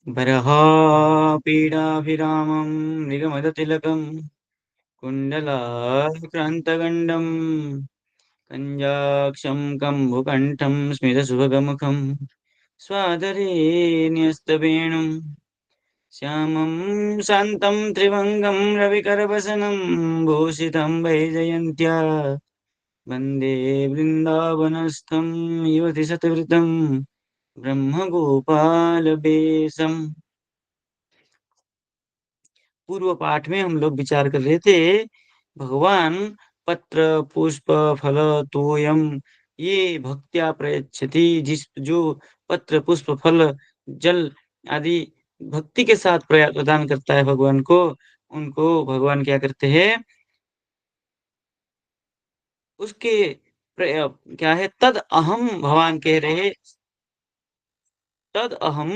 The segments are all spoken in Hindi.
बर्हापीडाभिरामं निगमदतिलकं कुण्डलाक्रान्तगण्डं कञ्जाक्षं कम्बुकण्ठं स्मितसुभगमुखं स्वादरे न्यस्तवेणुं श्यामं शान्तं त्रिभङ्गं रविकरवसनं भूषितं वैजयन्त्या वन्दे वृन्दावनस्थं युवतिशतवृतं ब्रह्मगोपालवेशम्। पूर्व पाठ में हम लोग विचार कर रहे थे भगवान पत्र पुष्प फल तोयम ये भक्त्या प्रयच्छति जिस जो पत्र पुष्प फल जल आदि भक्ति के साथ प्रदान करता है भगवान को, उनको भगवान क्या करते हैं उसके क्या है तद अहम भगवान कह रहे तद अहम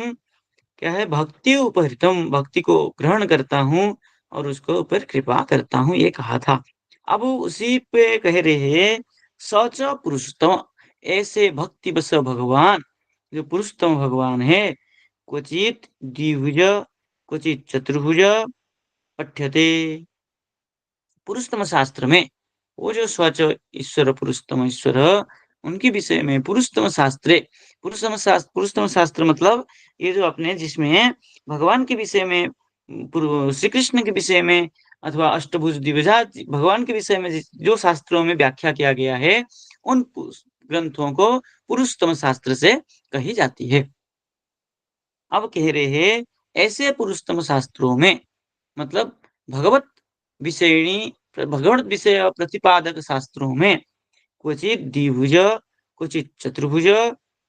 क्या है भक्ति उपहृतम भक्ति को ग्रहण करता हूँ और उसको ऊपर कृपा करता हूँ ये कहा था। अब उसी पे कह रहे हैं सच पुरुषोत्तम ऐसे भक्ति बस भगवान जो पुरुषोत्तम भगवान है क्वचित द्विभुज क्वचित चतुर्भुज पठ्यते पुरुषोत्तम शास्त्र में वो जो स्वच ईश्वर पुरुषोत्तम ईश्वर उनके विषय में पुरुषोत्तम शास्त्र मतलब ये जो अपने जिसमें भगवान के विषय में श्री कृष्ण के विषय में अथवा अष्टभुज द्विभुजा भगवान के विषय में जो शास्त्रों में व्याख्या किया गया है उन ग्रंथों को पुरुषोत्तम शास्त्र से कही जाती है। अब कह रहे हैं ऐसे पुरुषोत्तम शास्त्रों में मतलब भगवत विषयणी भगवत विषय प्रतिपादक शास्त्रों में क्वचित द्विभुज क्वचित चतुर्भुज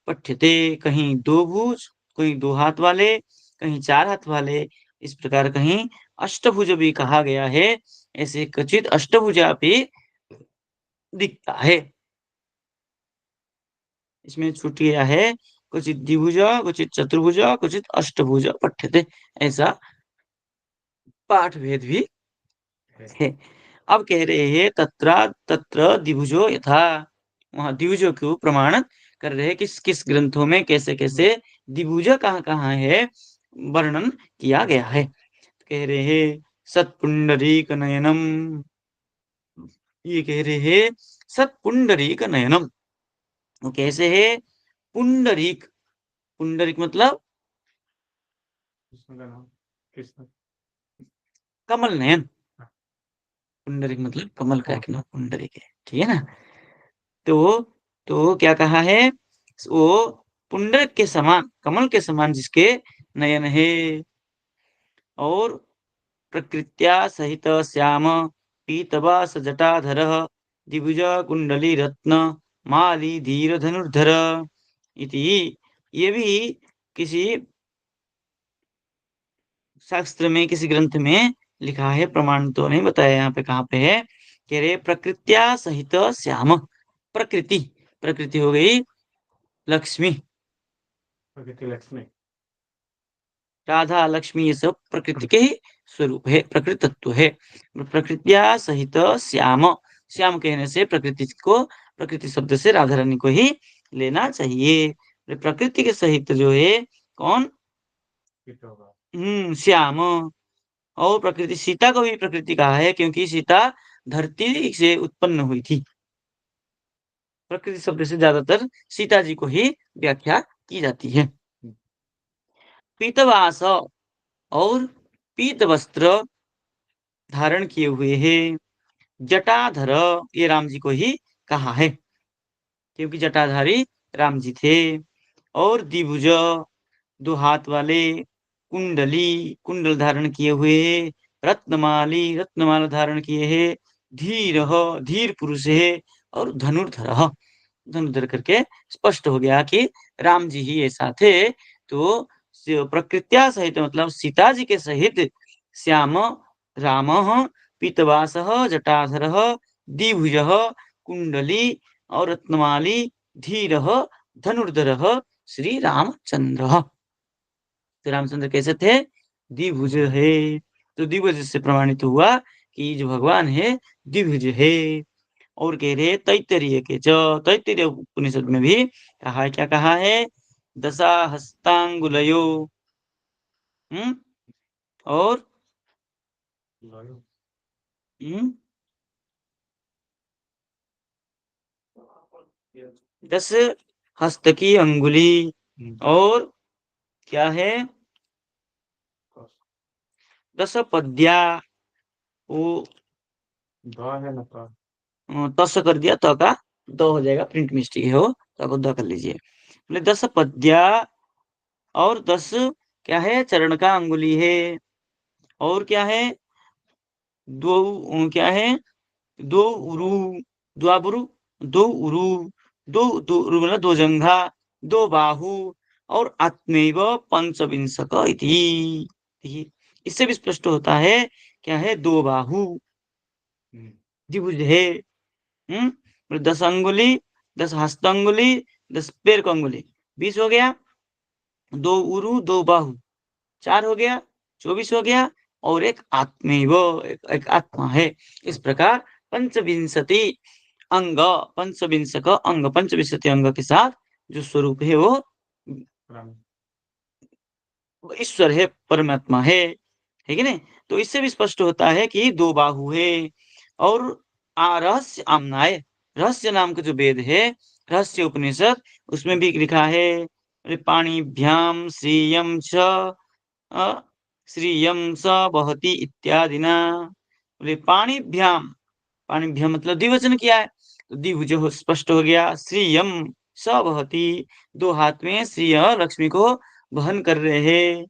पठ्यते कहीं दो भुज कहीं दो हाथ वाले कहीं चार हाथ वाले इस प्रकार कहीं अष्टभुज भी कहा गया है ऐसे क्वचित अष्टभुजा भी दिखता है। इसमें छूट गया है क्वचित द्विभुज क्वचित चतुर्भुज क्वचित अष्टभुज पठ्यते ऐसा पाठ भेद भी है। अब कह रहे हैं तत्र तत्र द्विभुजो यथा वहां द्विभुजों को प्रमाण कर रहे हैं किस किस ग्रंथों में कैसे कैसे द्विभुज कहाँ कहाँ है वर्णन किया गया है। कह रहे हैं सत्पुंडरीक नयनम ये कह रहे हैं सत्पुंडरीक नयनम वो कैसे है पुंडरीक पुंडरीक मतलब कमल नयन पुंडरीक मतलब कमल का एक नाम पुंडरीक है ठीक है ना। तो क्या कहा है वो पुंडरक के समान कमल के समान जिसके नयन है और प्रकृत्या सहित श्याम पीतवास जटाधर द्विभुज कुंडली रत्न माली धीर धनुर्धर इति ये भी किसी शास्त्र में किसी ग्रंथ में लिखा है प्रमाण तो नहीं बताया यहाँ पे कहाँ पे है कह रहे प्रकृत्या सहित श्याम प्रकृति प्रकृति हो गई लक्ष्मी प्रकृति लक्ष्मी राधा लक्ष्मी ये सब प्रकृति के ही स्वरूप है प्रकृति तत्व है। प्रकृतिया सहित श्याम श्याम कहने से प्रकृति को प्रकृति शब्द से राधा रानी को ही लेना चाहिए। प्रकृति के सहित जो है कौन श्याम और प्रकृति सीता को भी प्रकृति कहा है क्योंकि सीता धरती से उत्पन्न हुई थी। प्रकृति शब्द से ज्यादातर सीता जी को ही व्याख्या की जाती है। पीतवास और पीत वस्त्र धारण किए हुए हैं जटाधर ये राम जी को ही कहा है क्योंकि जटाधारी राम जी थे। और द्विभुज दो हाथ वाले कुंडली कुंडल धारण किए हुए रत्नमाली रत्नमाला धारण किए है धीर धीर पुरुष है और धनुर्धर धनुर्धर करके स्पष्ट हो गया कि राम जी ही ऐसा थे। तो प्रकृत्या सहित मतलब सीता जी के सहित श्याम राम पीतवास जटाधर द्विभुज कुंडली और रत्नमाली धीर धनुर्धर श्री रामचंद्र। तो रामचंद्र कैसे थे द्विभुज है तो द्विभुज से प्रमाणित हुआ कि जो भगवान है द्विभुज है। और कह रहे तैतरीय के तैतरीय उपनिषद में भी कहा है क्या कहा है दशा हस्तांगुलयो और 10 हस्त की अंगुली और क्या है 10 पद्या वो तस कर दिया तो का दो हो जाएगा, प्रिंट मिस्टेक है वो, तो आप द कर लीजिए। बोले 10 पद्या और 10 क्या है चरण का अंगुली है, और क्या है दो क्या है दो उरु द्वाबुरु दो उरु दो उरु मतलब दो जंघा, दो बाहु और आत्मैव पंचविंशक इति। देखिए इससे भी स्पष्ट होता है क्या है दो बाहु द्विभुज है। 10 अंगुली 10 हस्त अंगुली 10 पैर का अंगुली 20 हो गया, दो उरु दो बाहु 4 हो गया, 24 हो गया, और एक आत्मैव एक आत्मा है। इस प्रकार पंचविंशति अंग पंचविंशक अंग पंचविंशति अंग के साथ जो स्वरूप है वो ईश्वर है, परमात्मा है कि नहीं। तो इससे भी स्पष्ट होता है कि दो बाहु है। और रहस्य आमनाय रहस्य नाम का जो वेद है रहस्य उपनिषद उसमें भी लिखा है पाणिभ्याम श्रियम च श्रियम स बहति इत्यादिना। बोले पाणिभ्याम पाणिभ्याम मतलब द्विवचन किया है, तो द्विभुज स्पष्ट हो गया। श्रियम स बहति दो हाथ में श्रिय लक्ष्मी को वहन कर रहे हैं,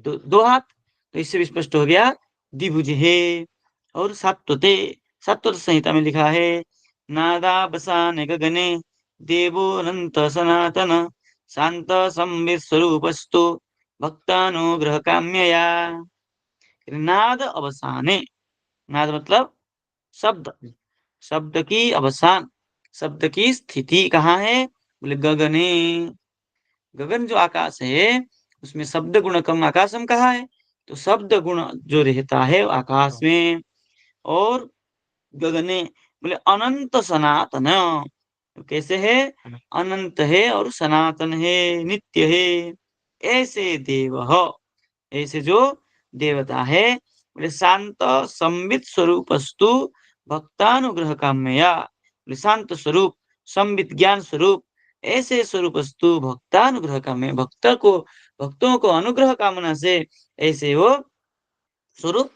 तो दो हाथ, तो इससे भी स्पष्ट हो गया द्विभुज है। और सात्वते सात्वत संहिता में लिखा है नादावसान गगने देवो अनंत सनातन शांत संवित स्वरूपस्तु भक्तानुग्रह काम्यया। नाद अवसाने नाद मतलब शब्द, शब्द की अवसान, शब्द की स्थिति कहाँ है बोले गगने। गगन जो आकाश है उसमें शब्द गुण कम आकाशम कहा है, तो शब्द गुण जो रहता है आकाश में। और गगने बोले अनंत सनातन, तो कैसे है अनंत है और सनातन है नित्य है। ऐसे देव ऐसे जो देवता है बोले शांत संवित स्वरूपस्तु भक्तानुग्रह काम्यया। बोले शांत स्वरूप संवित ज्ञान स्वरूप ऐसे स्वरूपस्तु भक्तानुग्रह काम्य भक्तों को अनुग्रह कामना से ऐसे वो स्वरूप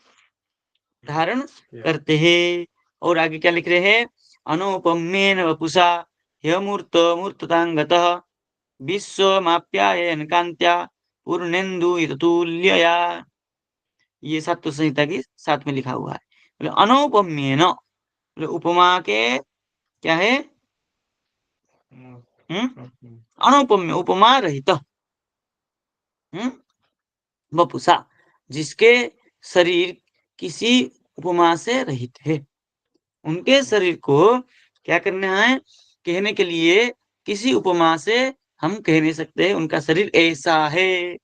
धारण करते हैं। और आगे क्या लिख रहे हैं अनुपम्येन वपुषा ह्यमूर्त मूर्ततांगतः विश्वमाप्यायन कांत्या पूर्णेन्दु तुल्यया। ये सत्व संहिता की साथ में लिखा हुआ है। बोले अनुपम्येन बोले उपमा के क्या है अनुपम्य उपमा रहित वपुषा जिसके शरीर किसी उपमा से रहित है, उनके शरीर को क्या करना है कहने के लिए किसी उपमा से हम कह नहीं सकते उनका शरीर ऐसा है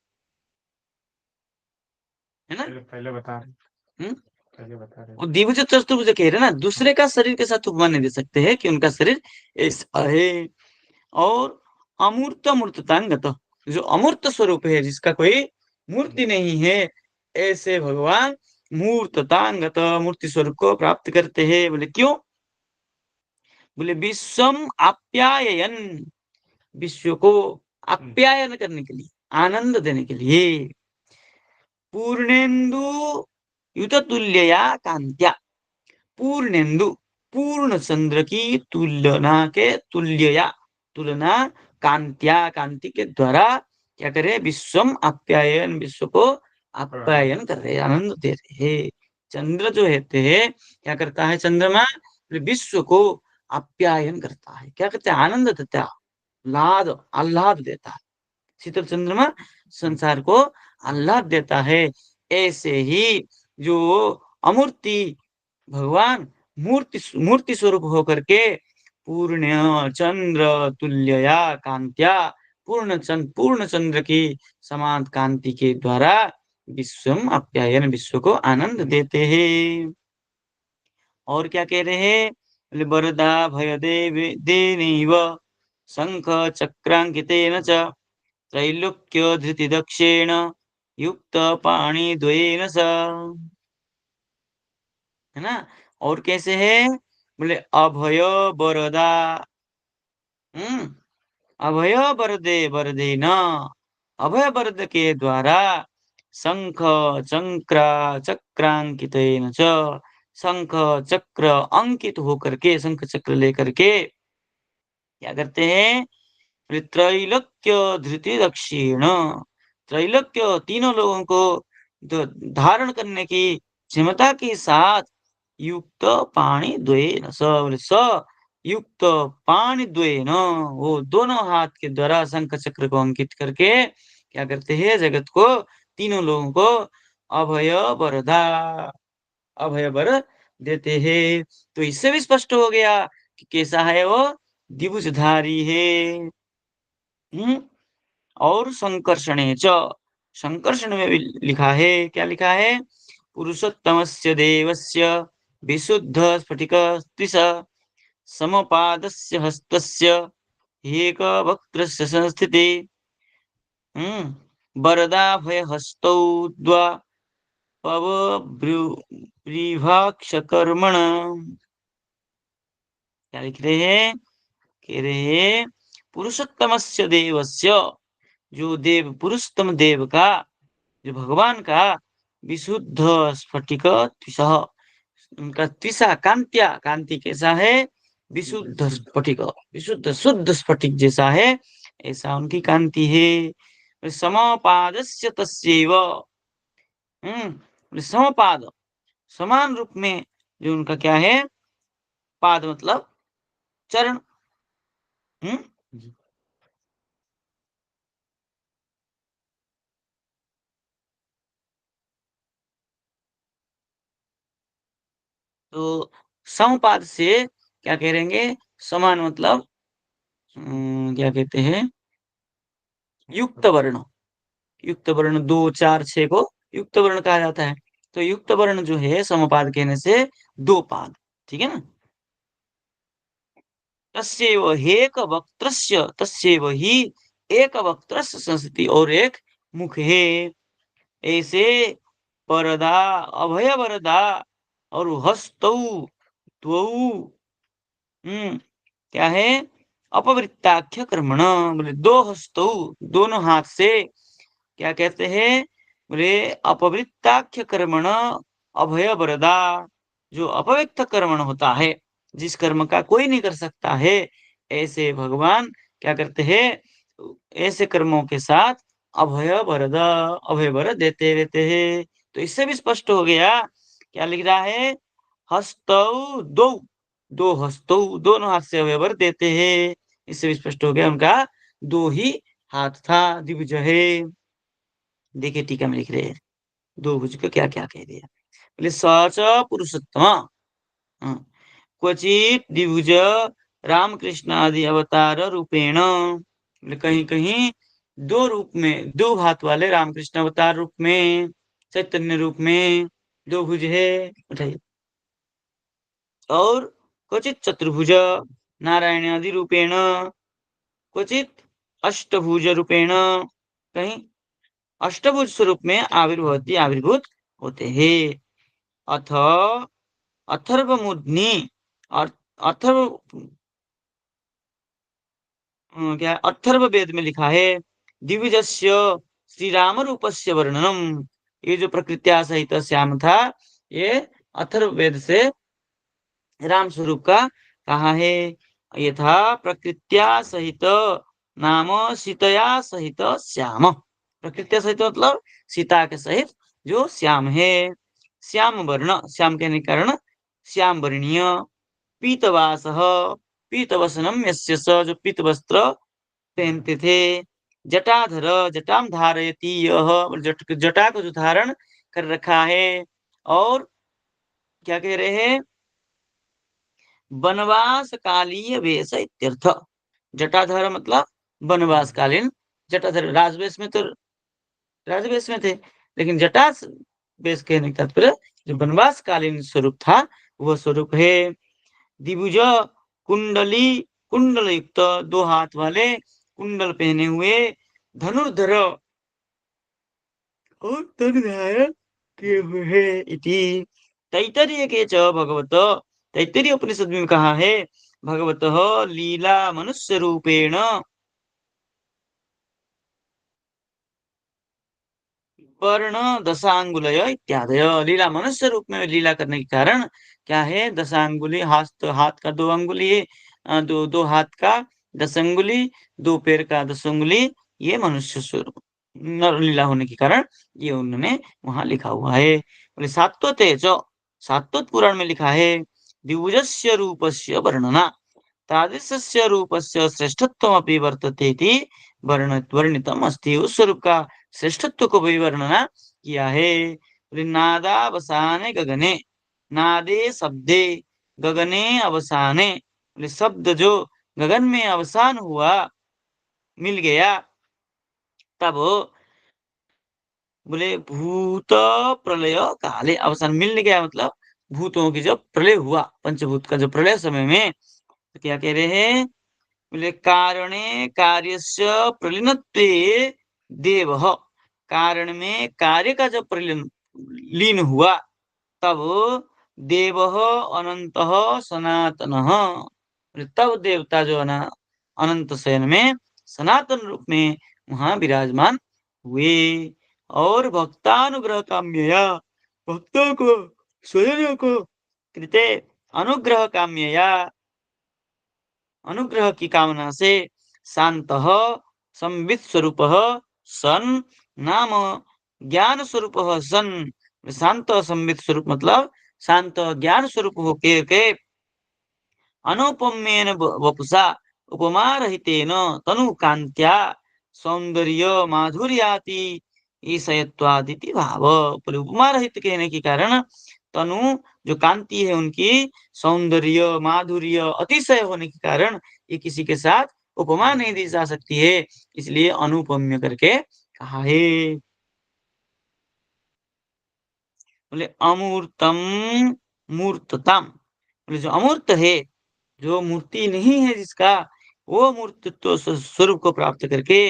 ना। पहले बता रहे हम्म पहले बता रहे और द्विभुज चतुर्भुज कह रहे ना, दूसरे का शरीर के साथ उपमा नहीं दे सकते हैं कि उनका शरीर ऐसा है। और अमूर्त मूर्ततांगत जो अमूर्त स्वरूप है जिसका कोई मूर्ति नहीं है, ऐसे भगवान मूर्ततांगत मूर्ति स्वरूप को प्राप्त करते हैं। बोले क्यों बोले विश्वम आप्यायन विश्व को आप्यायन करने के लिए आनंद देने के लिए पूर्णेन्दु युत तुल्यया कांत्या पूर्णेन्दु पूर्ण चंद्र की तुलना के तुल्यया तुलना कांत्या कांति के द्वारा क्या करे विश्वम आप्यायन विश्व को आप्यायन कर रहे आनंद दे रहे हैं। चंद्र जो रहते हैं क्या करता है चंद्रमा विश्व को आप्यायन करता है, क्या करते हैं आनंद देता है, लाद आह्लाद देता है। शीतल चंद्रमा संसार को आह्लाद देता है। ऐसे ही जो अमूर्ति भगवान मूर्ति मूर्ति स्वरूप होकर के पूर्ण चंद्र तुल्यया कांत्या पूर्ण चंद्र की समान कांति के द्वारा विश्वम आप्यायन विश्व को आनंद देते हैं। और क्या कह रहे हैं बोले वरदा भय देव देनैव शंख चक्रांकितेन च त्रैलोक्य धृति दक्षेण युक्त पाणी द्वयेन स, है ना। और कैसे है, बोले अभय वरदा, अभय वरदे वरदे न, अभय वरद के द्वारा शंख चक्रा चक्रांकितेन च, शंख चक्र अंकित होकर के, शंख चक्र लेकर के क्या करते हैं, त्रैलोक्य धृति दक्षिण, त्रैलोक्य तीनों लोगों को धारण करने की क्षमता के साथ युक्त पाणी द्वयेन स युक्त पाणी द्वयेन, वो दोनों हाथ के द्वारा शंख चक्र को अंकित करके क्या करते हैं, जगत को, तीनों लोगों को अभय वरदा, अभय वर देते हैं। तो इससे भी स्पष्ट हो गया कि कैसा है वो, द्विभुजधारी है। और संकर्षणे च, संकर्षण में भी लिखा है, क्या लिखा है, पुरुषोत्तमस्य देवस्य विशुद्ध स्फटिक त्रिश समपादस्य हस्तस्य एकवक्त्रस्य संस्थिति, वरदाभय हस्तौ द्वा पवभ्रीभाक्षकर्मण, क्या लिख रहे हैं, कह रहे हैं पुरुषोत्तमस्य देवस्य, जो देव पुरुषोत्तम देव का, जो भगवान का, विशुद्ध स्फटिक त्रिशः, उनका त्रिशा कांत्या, कांति कैसा है, विशुद्ध स्फटिक, विशुद्ध शुद्ध स्फटिक जैसा है, ऐसा उनकी कांति है। समपादस्य तस्यैव, समपाद, समान रूप में जो उनका क्या है, पाद मतलब चरण। तो समपाद से क्या कहेंगे, समान मतलब क्या कहते हैं, युक्त वर्ण, युक्त वर्ण 2 4 6 को युक्त वर्ण कहा जाता है। तो युक्त वर्ण जो है समपाद कहने से 2 पाद, ठीक है ना। तस्यैव एक वक्त्रस्य, तस्यैव ही एक वक्त्रस्य संस्थिति, और एक मुख है, ऐसे वरदा, अभय वरदा और हस्तौ द्वौ, क्या है, अपवृत्ताख्य कर्मण, बोले दो हस्तौ, दोनों हाथ से क्या कहते हैं, बोले अपवृत्ताख्य कर्मण अभय वरदा, जो अपव्यक्त कर्मण होता है, जिस कर्म का कोई नहीं कर सकता है, ऐसे भगवान क्या करते हैं, ऐसे कर्मों के साथ अभय वरद, अभय वर देते रहते हैं। तो इससे भी स्पष्ट हो गया, क्या लिख रहा है, हस्तौ दो, दो हस्तौ, दोनों हाथ से अभय वर देते हैं। इससे भी स्पष्ट हो गया उनका दो ही हाथ था, द्विभुज है। देखिए टीका में लिख रहे हैं दो भुज को क्या क्या कह दिया, बोले सच पुरुषोत्तम, क्वचित द्विभुज रामकृष्ण आदि अवतार रूपेण, बोले कहीं कहीं दो रूप में, दो हाथ वाले रामकृष्ण अवतार रूप में, चैतन्य रूप में दो भुज है, उठाइए। और क्वचित चतुर्भुज नारायण आदि रूपेण, क्वचित अष्टभुज रूपेण, कहीं अष्टभुज स्वरूप में आविर्भवती, आविर्भूत होते हैं। अथ अथर्वमुद्नि, और अथर्व क्या है? अथर्व वेद में लिखा है, द्विजस्य श्री राम रूपस्य वर्णनम, ये जो प्रकृत्या सहित श्याम था, ये अथर्व वेद से राम स्वरूप का कहा है। ये था प्रकृत्या सहित नाम सीतया सहित श्याम, प्रकृत्या सहित मतलब सीता के सहित जो श्याम है, श्याम वर्ण, श्याम कहने के कारण श्याम वर्णीय, पीतवास, पीतवसनम यस्य स, जो पीत वस्त्र पहनते थे, जटाधर, जटाम धारयती, यह जटा को जो धारण कर रखा है। और क्या कह रहे हैं, वनवास कालीय वेश इत्यर्थ, जटाधर मतलब वनवास कालीन, जटाधर राजवेश में तो राजवेश में थे, लेकिन जटा वेश कहने का तात्पर्य जो वनवास कालीन स्वरूप था, वह स्वरूप है। द्विभुज कुंडली, कुंडल युक्त, दो हाथ वाले, कुंडल पहने हुए, धनुर्धर और धन धारण किए हुए हैं इति तैत्तरीय के च भगवत तैत्तरीय उपनिषद में कहा है भगवतः लीला मनुष्य रूपेण वर्ण दशांगुलय इत्यादय लीला मनुष्य रूप में लीला करने के कारण क्या है दशांगुली हाथ का 2 अंगुली दो हाथ का 10 अंगुली 2 पैर का 10 अंगुली ये मनुष्य स्वरूप नर लीला होने के कारण ये उन्होंने वहां लिखा हुआ है बोले सात्वत पुराण में लिखा है द्विभुजस्य रूपस्य वर्णना तादृशस्य रूपस्य श्रेष्ठत्वमपि वर्तते इति वर्णितम अस्ति उस स्वरूप का श्रेष्ठत्व को भी वर्णना किया है नादावसाने गगने नादे शब्दे गगने अवसाने शब्द जो गगन में अवसान हुआ मिल गया तब बोले भूत प्रलय काले अवसान मिल गया मतलब भूतों की जब प्रलय हुआ पंचभूत का जो प्रलय समय में तो क्या कह रहे हैं बोले कारणे कार्यस्य प्रलीनत्वे देवः कारण में कार्य का जब लीन हुआ तब देवः अनंतः सनातनः तब देवता जो अनंत शयन में सनातन रूप में वहां विराजमान हुए और भक्तानुग्रह काम्यया भक्तों को स्वजनों को कृते अनुग्रह काम्यया अनुग्रह की कामना से शांत संवित स्वरूप सन नाम ज्ञान स्वरूप सन शांत संवित स्वरूप मतलब शांत ज्ञान स्वरूप होकर के अनुपम्येन वपुषा उपमा रहितेन तनु कांत्या सौंदर्य माधुर्याति ईशयत्वादिति भाव पर उपमा रहित कहने के कारण तनु जो कांति है उनकी सौंदर्य माधुर्य अतिशय होने के कारण ये किसी के साथ उपमा नहीं दी जा सकती है इसलिए अनुपम्य करके कहा है बोले अमूर्तम मूर्ततम बोले जो अमूर्त है जो मूर्ति नहीं है जिसका वो मूर्तित्व स्वरूप को प्राप्त करके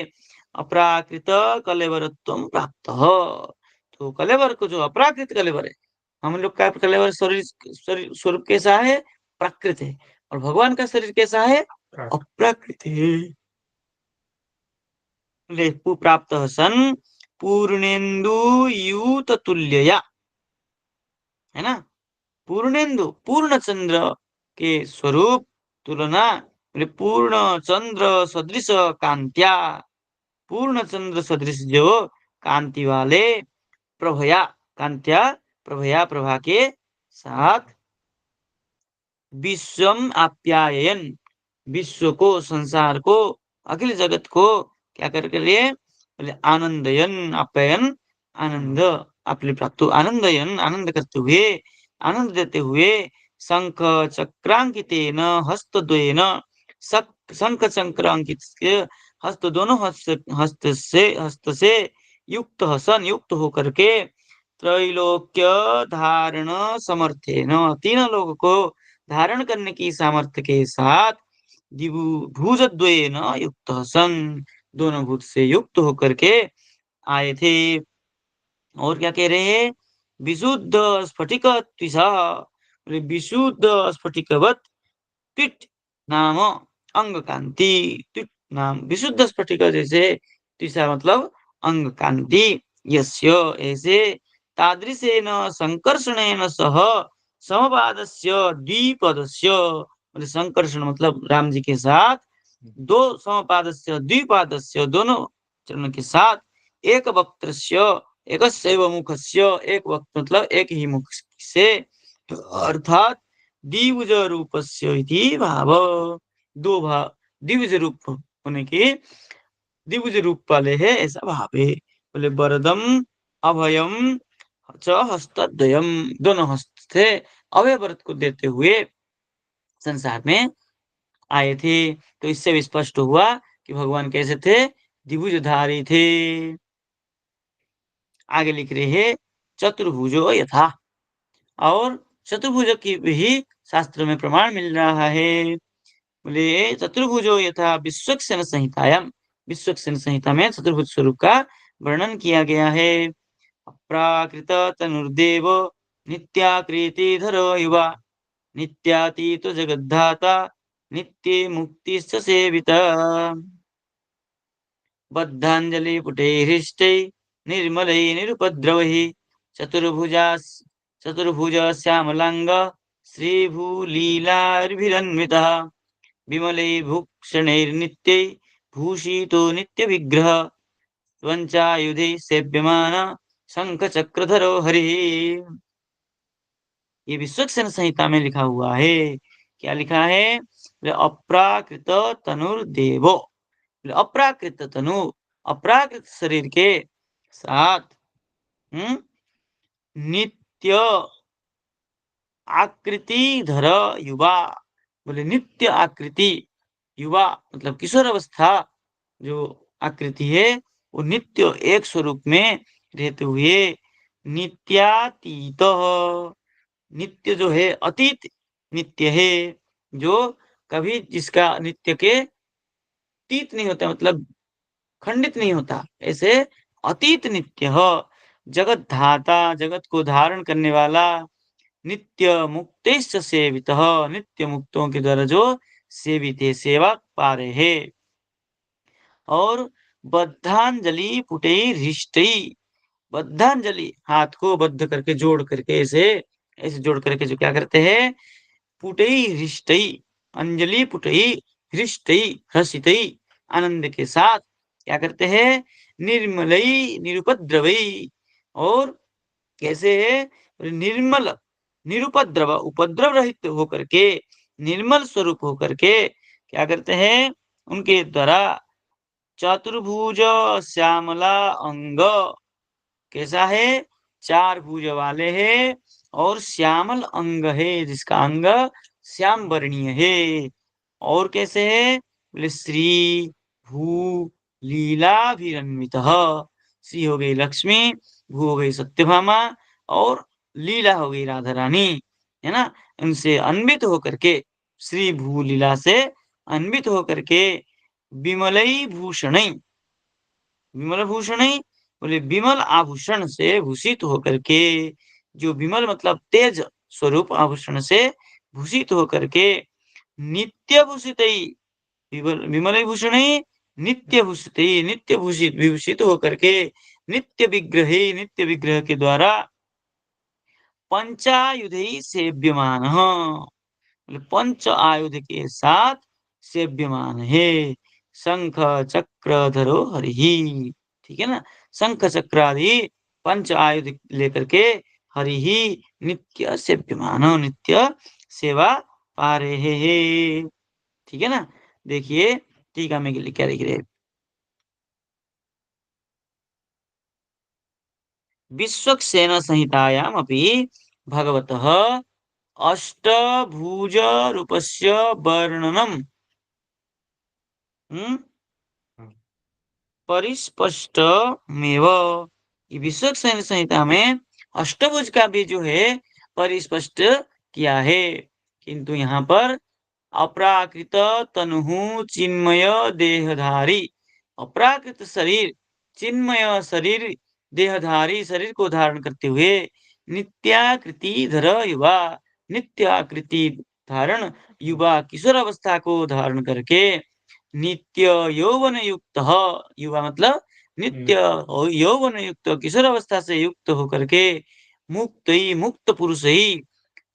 अपराकृत कलेवरत्व प्राप्त हो तो कलेवर को जो अपराकृत कलेवर है हम लोग का कलेवर शरीर स्वरूप कैसा है प्राकृत है और भगवान का शरीर कैसा है अप्राकृत है प्राप्त सन पूर्णेन्दु यूत तुल्यया है ना पूर्णेन्दु पूर्ण चंद्र के स्वरूप तुलना पूर्ण चंद्र सदृश कांत्या पूर्ण चंद्र सदृश जो कांति वाले प्रभया कांत्या प्रभया प्रभा के साथ विश्वम आप्यायन विश्व को संसार को अखिल जगत को क्या करके लिए बोले आनंदयन आप्यायन आनंद अपने प्राप्त आनंदयन आनंद करते हुए आनंद देते हुए शंख चक्रांकितेन हस्तद्वयेन शंख चक्र अंकित हस्त दोनों हस्त से युक्त सन युक्त होकर के त्रैलोक्य धारण समर्थेन तीन लोगों को धारण करने की सामर्थ्य के साथ भुजद्वयेन युक्त सन दोनों भूत से युक्त होकर के आए थे और क्या कह रहे हैं विशुद्ध स्फटिक त्विषा विशुद्ध स्फटिकवत त्विट नाम अंग कांति त्विट नाम विशुद्ध स्फटिक जैसे त्विषा मतलब अंग कांति यस्य ऐसे तादृशेन संकर्षणेन सह समपादस्य द्विपदस्य मतलब संकर्षण मतलब राम जी के साथ दो समपादस्य द्विपादस्य दोनों चरण के साथ एक वक्त्रस्य एकस्यैव मुखस्य एक वक्त मतलब एक ही मुख से अर्थात द्विभुज रूपस्य इति भाव दो भाव द्विभुज रूप होने के द्विभुज रूप वाले है ऐसा भाव है बोले वरदम अभयम च हस्तद्वयम दोनों हस्त से अभय व्रत को देते हुए संसार में आए थे तो इससे भी स्पष्ट हुआ कि भगवान कैसे थे द्विभुजधारी थे आगे लिख रहे हैं चतुर्भुजो यथा और चतुर्भुज की भी शास्त्र में प्रमाण मिल रहा है बोले चतुर्भुजो यथा विश्वक्सेन संहितायाम विश्वक्सेन संहिता में चतुर्भुज स्वरूप का वर्णन किया गया है। अप्राकृत तनुर्देव नित्याकृतिधरो युवा नित्यातीतो जगद्धाता नित्ये मुक्तिश्च सेविता बद्धाञ्जलिपुटैर्हृष्टै निर्मलै निरुपद्रवैः चतुर्भुज श्यामलाङ्ग श्रीभूलीलाभिरन्वितः विमलै भूषणैर्नित्यै भूषितो नित्यविग्रह त्वञ्चायुधे सेव्यमान शंखचक्रधरो हरिः। ये विश्वक्सेन संहिता में लिखा हुआ है। क्या लिखा है? अप्राकृत तनुर्देवो, अप्राकृत तनु, अप्राकृत शरीर के साथ नित्य आकृति धर युवा, बोले नित्य आकृति, युवा मतलब किशोर अवस्था जो आकृति है वो नित्य एक स्वरूप में रहते हुए नित्यातीत, नित्य जो है अतीत नित्य है, जो कभी जिसका नित्य के अतीत नहीं होता, मतलब खंडित नहीं होता, ऐसे अतीत नित्य हो, जगत धाता जगत को धारण करने वाला, नित्य मुक्तेश्च सेवित, नित्य मुक्तों के द्वारा जो सेवित है, सेवा पा रहे हैं। और बद्धांजलि पुटे हृष्टि, बद्धांजलि हाथ को बद्ध करके जोड़ करके ऐसे ऐसे जोड़ करके जो क्या करते हैं, पुटई हृष्टई, अंजलि पुटई हृष्टई, हर्षितई आनंद के साथ क्या करते हैं, निर्मलई निरुपद्रवई, और कैसे है, निर्मल निरुपद्रव, उपद्रव रहित होकर के, निर्मल स्वरूप होकर के क्या करते हैं, उनके द्वारा चतुर्भुज श्यामला अंग, कैसा है, चार भुज वाले है और श्यामल अंग है, जिसका अंग श्याम वर्णीय है। और कैसे है, बोले श्री भू लीलाभिरन्वित, श्री हो गई लक्ष्मी, भू हो गई सत्यभामा, और लीला हो गई राधा रानी, है ना, उनसे अन्वित होकर के, श्री भू लीला से अन्वित होकर के, विमलई भूषण, विमल भूषण, बोले विमल आभूषण से भूषित होकर के, जो विमल मतलब तेज स्वरूप आभूषण से भूषित होकर के, नित्य भूषित, विमल भूषण नित्य भूषित, नित्य भूषित विभूषित होकर के, नित्य विग्रह, नित्य विग्रह के द्वारा पंचायुध सेव्यमान, पंच आयुध के साथ सेव्यमान है, शंख चक्र धरो हरि, ठीक है ना, शंख चक्र आदि पंच आयुध लेकर के हरि ही नित्य सेव्यमान, नित्य सेवा पा रहे हैं, ठीक है ना। देखिए टीका में क्या लिख रहे, विश्वक्सेन संहितायाम अपि भगवतः अष्टभुज रूपस्य वर्णनम परिस्पष्ट मेव, विश्वक्सेन संहिता में अष्टभुज का भी जो है परिस्पष्ट किया है, किंतु यहाँ पर अप्राकृत तनु चिन्मय देहधारी, अप्राकृत शरीर चिन्मय शरीर देहधारी शरीर को धारण करते हुए नित्याकृति धर युवा, नित्याकृति धारण युवा किशोर अवस्था को धारण करके, नित्य यौवन युक्त, युवा मतलब नित्य यौवन युक्त किशोर अवस्था से युक्त होकर के, मुक्त ही मुक्त पुरुष ही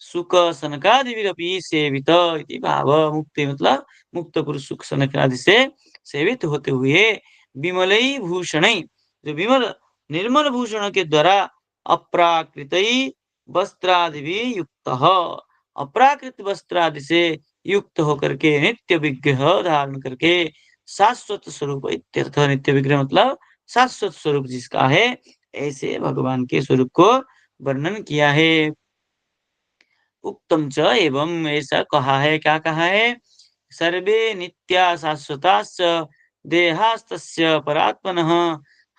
सुख सनकादि सेवित इति भाव, मुक्ति मतलब मुक्त पुरुष सुख सनकादि से सेवित होते हुए, विमलई भूषण, जो विमल निर्मल भूषण के द्वारा अप्राकृत वस्त्रादि भी युक्त, अप्राकृत वस्त्रादि से युक्त होकर के, नित्य विग्रह धारण करके, शाश्वत स्वरूप इत्यर्थ, नित्य विग्रह मतलब शाश्वत स्वरूप जिसका है, ऐसे भगवान के स्वरूप को वर्णन किया है। उक्तम च एवं, ऐसा कहा है, क्या कहा है, सर्वे नित्या शाश्वताश्च देहास्तस्य परात्मनः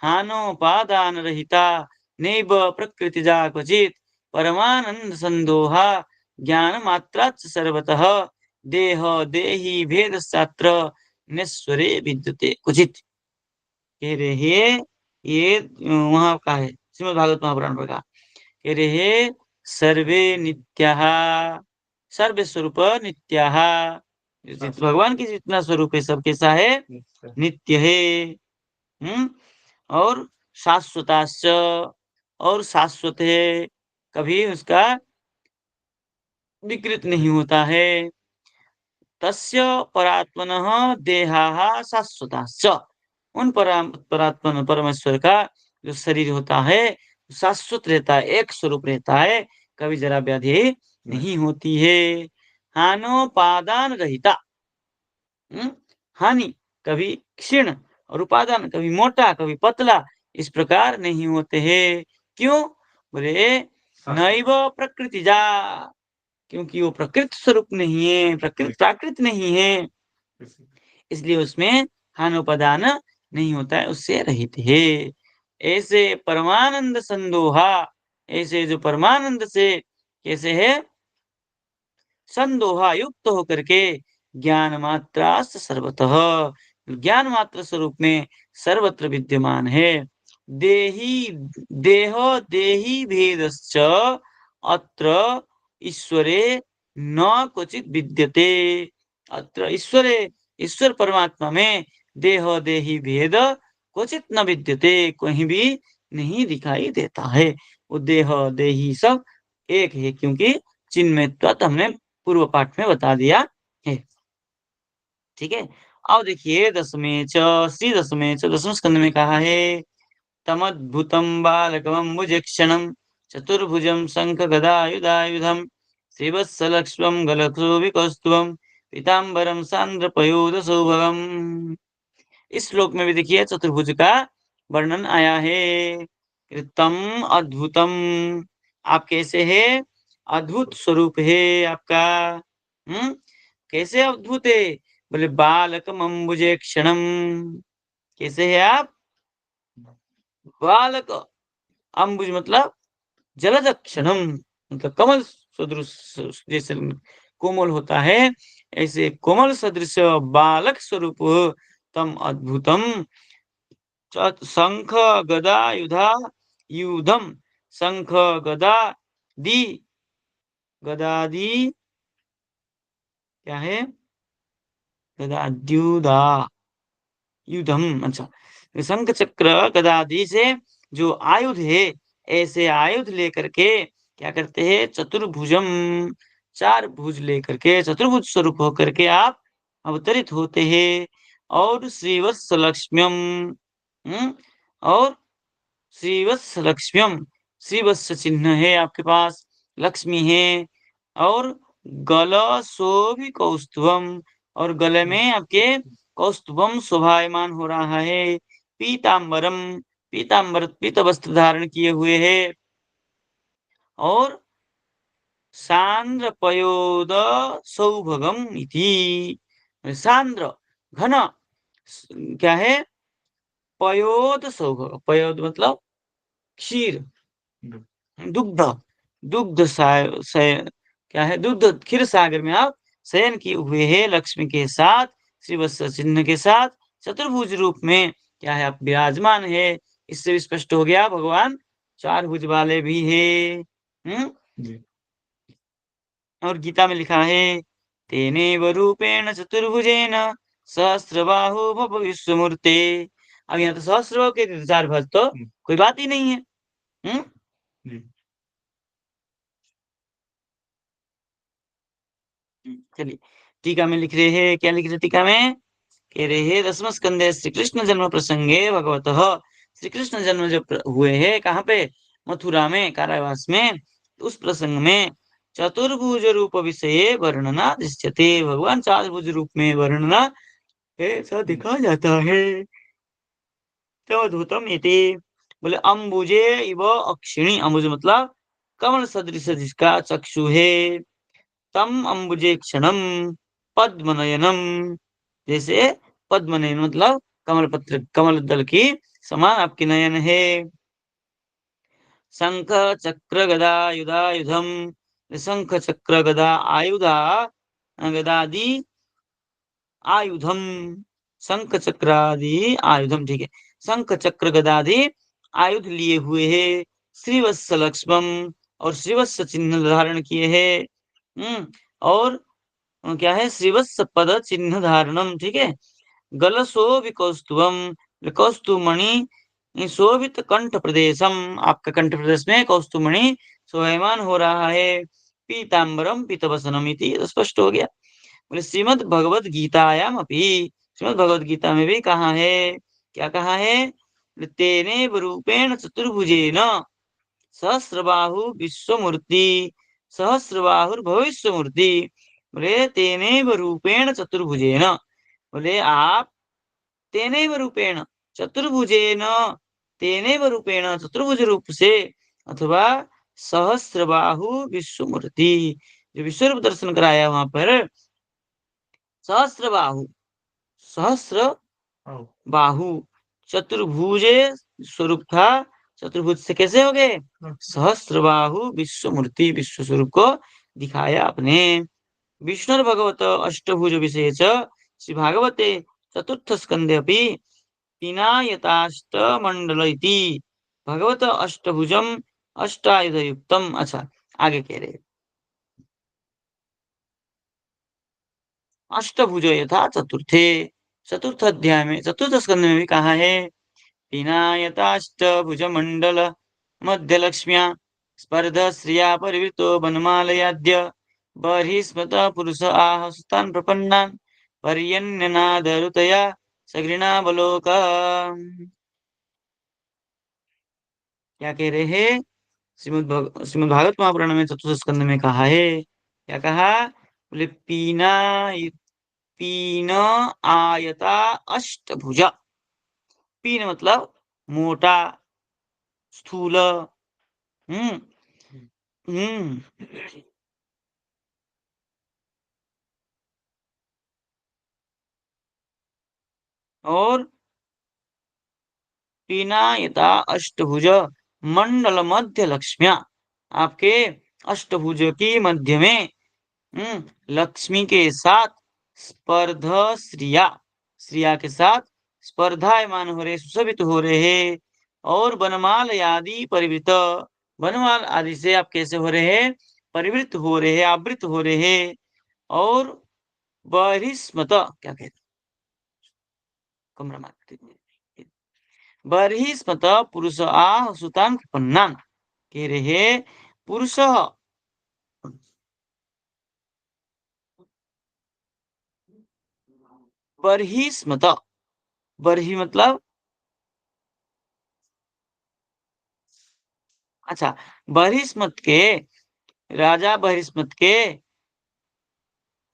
हानोपादान रहिता नैव प्रकृतिजा क्वचित् परमानंद संदोहा ज्ञान मात्राच सर्वतः देह देहि भेदशास्त्र निस्वरे विद्यते क्वचित्। कह रहे ये वहां का है, श्रीमद् भागवत महापुराण पर का कह रहे सर्वे नित्याः, सर्व स्वरूप नित्याः, भगवान की जितना स्वरूप है सब कैसा है, नित्य है। और शाश्वताश्च, और शाश्वत है, कभी उसका विकृत नहीं होता है। तस्य परात्मनः देहाः शाश्वताश्च, उन परात्मन परमेश्वर का जो शरीर होता है शाश्वत रहता है, एक स्वरूप रहता है, कभी जरा व्याधि नहीं होती है। हानोपादान रहिता, हानि कभी क्षीण, और उपादान कभी मोटा कभी पतला, इस प्रकार नहीं होते हैं। क्यों? बोले नैव प्रकृतिजा, क्योंकि वो प्रकृति स्वरूप नहीं है, प्रकृति प्राकृत नहीं है, इसलिए उसमें हानोपादान नहीं होता है, उससे रहित है। ऐसे परमानंद संदोहा, ऐसे जो परमानंद से कैसे है, संदोहा युक्त होकर के ज्ञान मात्रा सर्वतः, ज्ञान मात्र स्वरूप में सर्वत्र विद्यमान है। देही देह देही भेदश्च अत्र ईश्वरे न क्वचित विद्यते, अत्र ईश्वरे, ईश्वर परमात्मा में देह देही भेद क्वचित न विद्यते, कहीं भी नहीं दिखाई देता है। वो देह देही सब एक है, क्योंकि चिन्मयत्व हमने पूर्व पाठ में बता दिया है। ठीक है, अब देखिए दसवें च, श्री दसवें च, दसवें स्कंद में कहा है तमद्भुतं बालकमम्बुजक्षणं चतुर्भुजं शंख गदायुधायुधं श्रीवत्सलक्ष्मं गलक्षोभिकौस्तुभं पीताम्बरं सान्द्रपयोध सौभगम्। इस श्लोक में भी देखिए चतुर्भुज का वर्णन आया है। तम अद्भुतम, आप कैसे है, अद्भुत स्वरूप है आपका। कैसे अद्भुत है, बोले बालकम अम्बुजे क्षणम, कैसे है आप, बालक, अम्बुज मतलब जलज क्षणम, मतलब कमल सदृश, जैसे कोमल होता है ऐसे कोमल सदृश बालक स्वरूप तम अद्भुतम शंख गदा युधा युधम, शंख गदा दी, गदादी क्या है, गदाद्युदा युधम, अच्छा, शंख चक्र गदादि से जो आयुध है, ऐसे आयुध लेकर के क्या करते हैं, चतुर्भुजम, चार भुज लेकर के चतुर्भुज स्वरूप होकर के आप अवतरित होते हैं। और श्रीवत्स लक्ष्म्यम, और श्रीवत्स लक्ष्म्यम, श्रीवत्स चिन्ह है आपके पास, लक्ष्मी है, और गल शोभि कौस्तुभम, और गले में आपके कौस्तुभम शोभायमान हो रहा है। पीताम्बरम, पीताम्बर पीत वस्त्र धारण किए हुए है। और सांद्र पयोद सौभगम इति, सांद्र घन, क्या है, पयोद सौभग, पयोद मतलब क्षीर, दुग्ध, दुग्ध क्या है, दुग्ध क्षीर सागर में आप शयन किए हुए हैं लक्ष्मी के साथ, श्रीवत्स चिन्ह के साथ, चतुर्भुज रूप में क्या है, आप विराजमान है। इससे भी स्पष्ट हो गया भगवान चार भुज वाले भी है। और गीता में लिखा है तेनेव रूपेण चतुर्भुजेन सहस्रबाहु भव विश्वमूर्ते। अब यहाँ तो सहस्रबाहु के चार भुज तो कोई बात ही नहीं है। चलिए टीका में लिख रहे हैं, क्या लिख रहे टीका में, कह रहे हैं दसम स्कंदे श्री कृष्ण जन्म प्रसंगे भगवतः, श्री कृष्ण जन्म जब हुए हैं कहाँ पे, मथुरा में कारावास में, उस प्रसंग में चतुर्भुज रूप विषय वर्णना दृश्यते, भगवान चतुर्भुज रूप में वर्णना ऐसा दिखा जाता है। तवधूतम इति, बोले अम्बुजे इव अक्षिणी, अम्बुज मतलब कमल सदृश जिसका चक्षु है। तम अम्बुजे क्षणम पद्मनयनम, जैसे पद्मनयन मतलब कमल पत्र, कमल दल की समान आपकी नयन है। शंख चक्र गदा युधा युधम, शंख चक्र गदा आयुधा गदादि आयुधम, शंख चक्रादि आयुधम, ठीक है, शंख चक्र गदादि आयुध लिए हुए है, श्रीवत्स लक्ष्मम और श्रीवत्स चिन्ह धारण किए है, और क्या है, श्रीवत्स पद चिन्ह धारणम, ठीक है। गलशोभि कौस्तुभम, कौस्तुमणि शोभित कंठ प्रदेशम, आपका कंठ प्रदेश में कौस्तुमणि शोभायमान हो रहा है। पीताम्बरम पीतवसनम इति स्पष्ट हो गया। बोले श्रीमद् भगवद गीतायाम अपि, श्रीमद् भगवद गीता में भी कहा है, क्या कहा है, तेनेव रूपेण चतुर्भुजेन सहस्रबाहु विश्वमूर्ति, सहस्रबाहुर्भविष्यमूर्ति। बोले तेनेव रूपेण चतुर्भुजेन, बोले आप तेनेव रूपेण चतुर्भुजेन, तेनेव रूपेण चतुर्भुज रूप से, अथवा सहस्रबाहु विश्वमूर्ति, जो विश्वरूप दर्शन कराया वहां पर, सहस्रबाहु, सहस्र ओ बाहु, चतुर्भुजे स्वरूप था, चतुर्भुज से कैसे हो गए, सहस्रबाहु विश्वमूर्ति, विश्व स्वरूप को दिखाया आपने। विष्णु भगवत अष्टभुज विषय च श्री भागवते चतुर्थ स्कंदे अपि पिनायताष्टमंडल इति भगवत अष्टभुजम अष्टायुध युक्तम। अच्छा, आगे कह रहे अष्टभुज यथा चतुर्थे, चतुर्थ अध्याय में, चतुर्थ स्कंद में भी कहा है, पिनायताष्टभुज मंडल मध्य लक्ष्म्या स्पर्ध श्रिया परिवृतो वनमालयाद्य बहिस्मत पुरुष आह सुतान प्रपन्नान पर्यन्यनादरुतया सघृणावलोक। क्या कह रहे हैं, श्रीमद् भागवत महापुराण में चतुर्थ स्कंद में कहा है, क्या कहा, बोले पीन आयता अष्टभुजा, पीन मतलब मोटा, स्थूल, हम्म हम्म और पीनायता अष्टभुज मंडल मध्य लक्ष्म्या, आपके अष्टभुज की मध्य में लक्ष्मी के साथ स्पर्ध श्रिया, श्रिया के साथ स्पर्धायमान हो रहे, सुशोभित हो रहे हैं, और वनमाल आदि परिवृत, वनमाल आदि से आप कैसे हो रहे हैं, परिवृत हो रहे हैं, आवृत हो रहे हैं, और बहिस्मत, क्या कहते, कमरा मारते, बहिस्मत पुरुष आह सुतान प्रपन्नान, कह रहे पुरुष, बहिस्मत, बरही मतलब, अच्छा, बहिस्मत के, राजा बहिस्मत के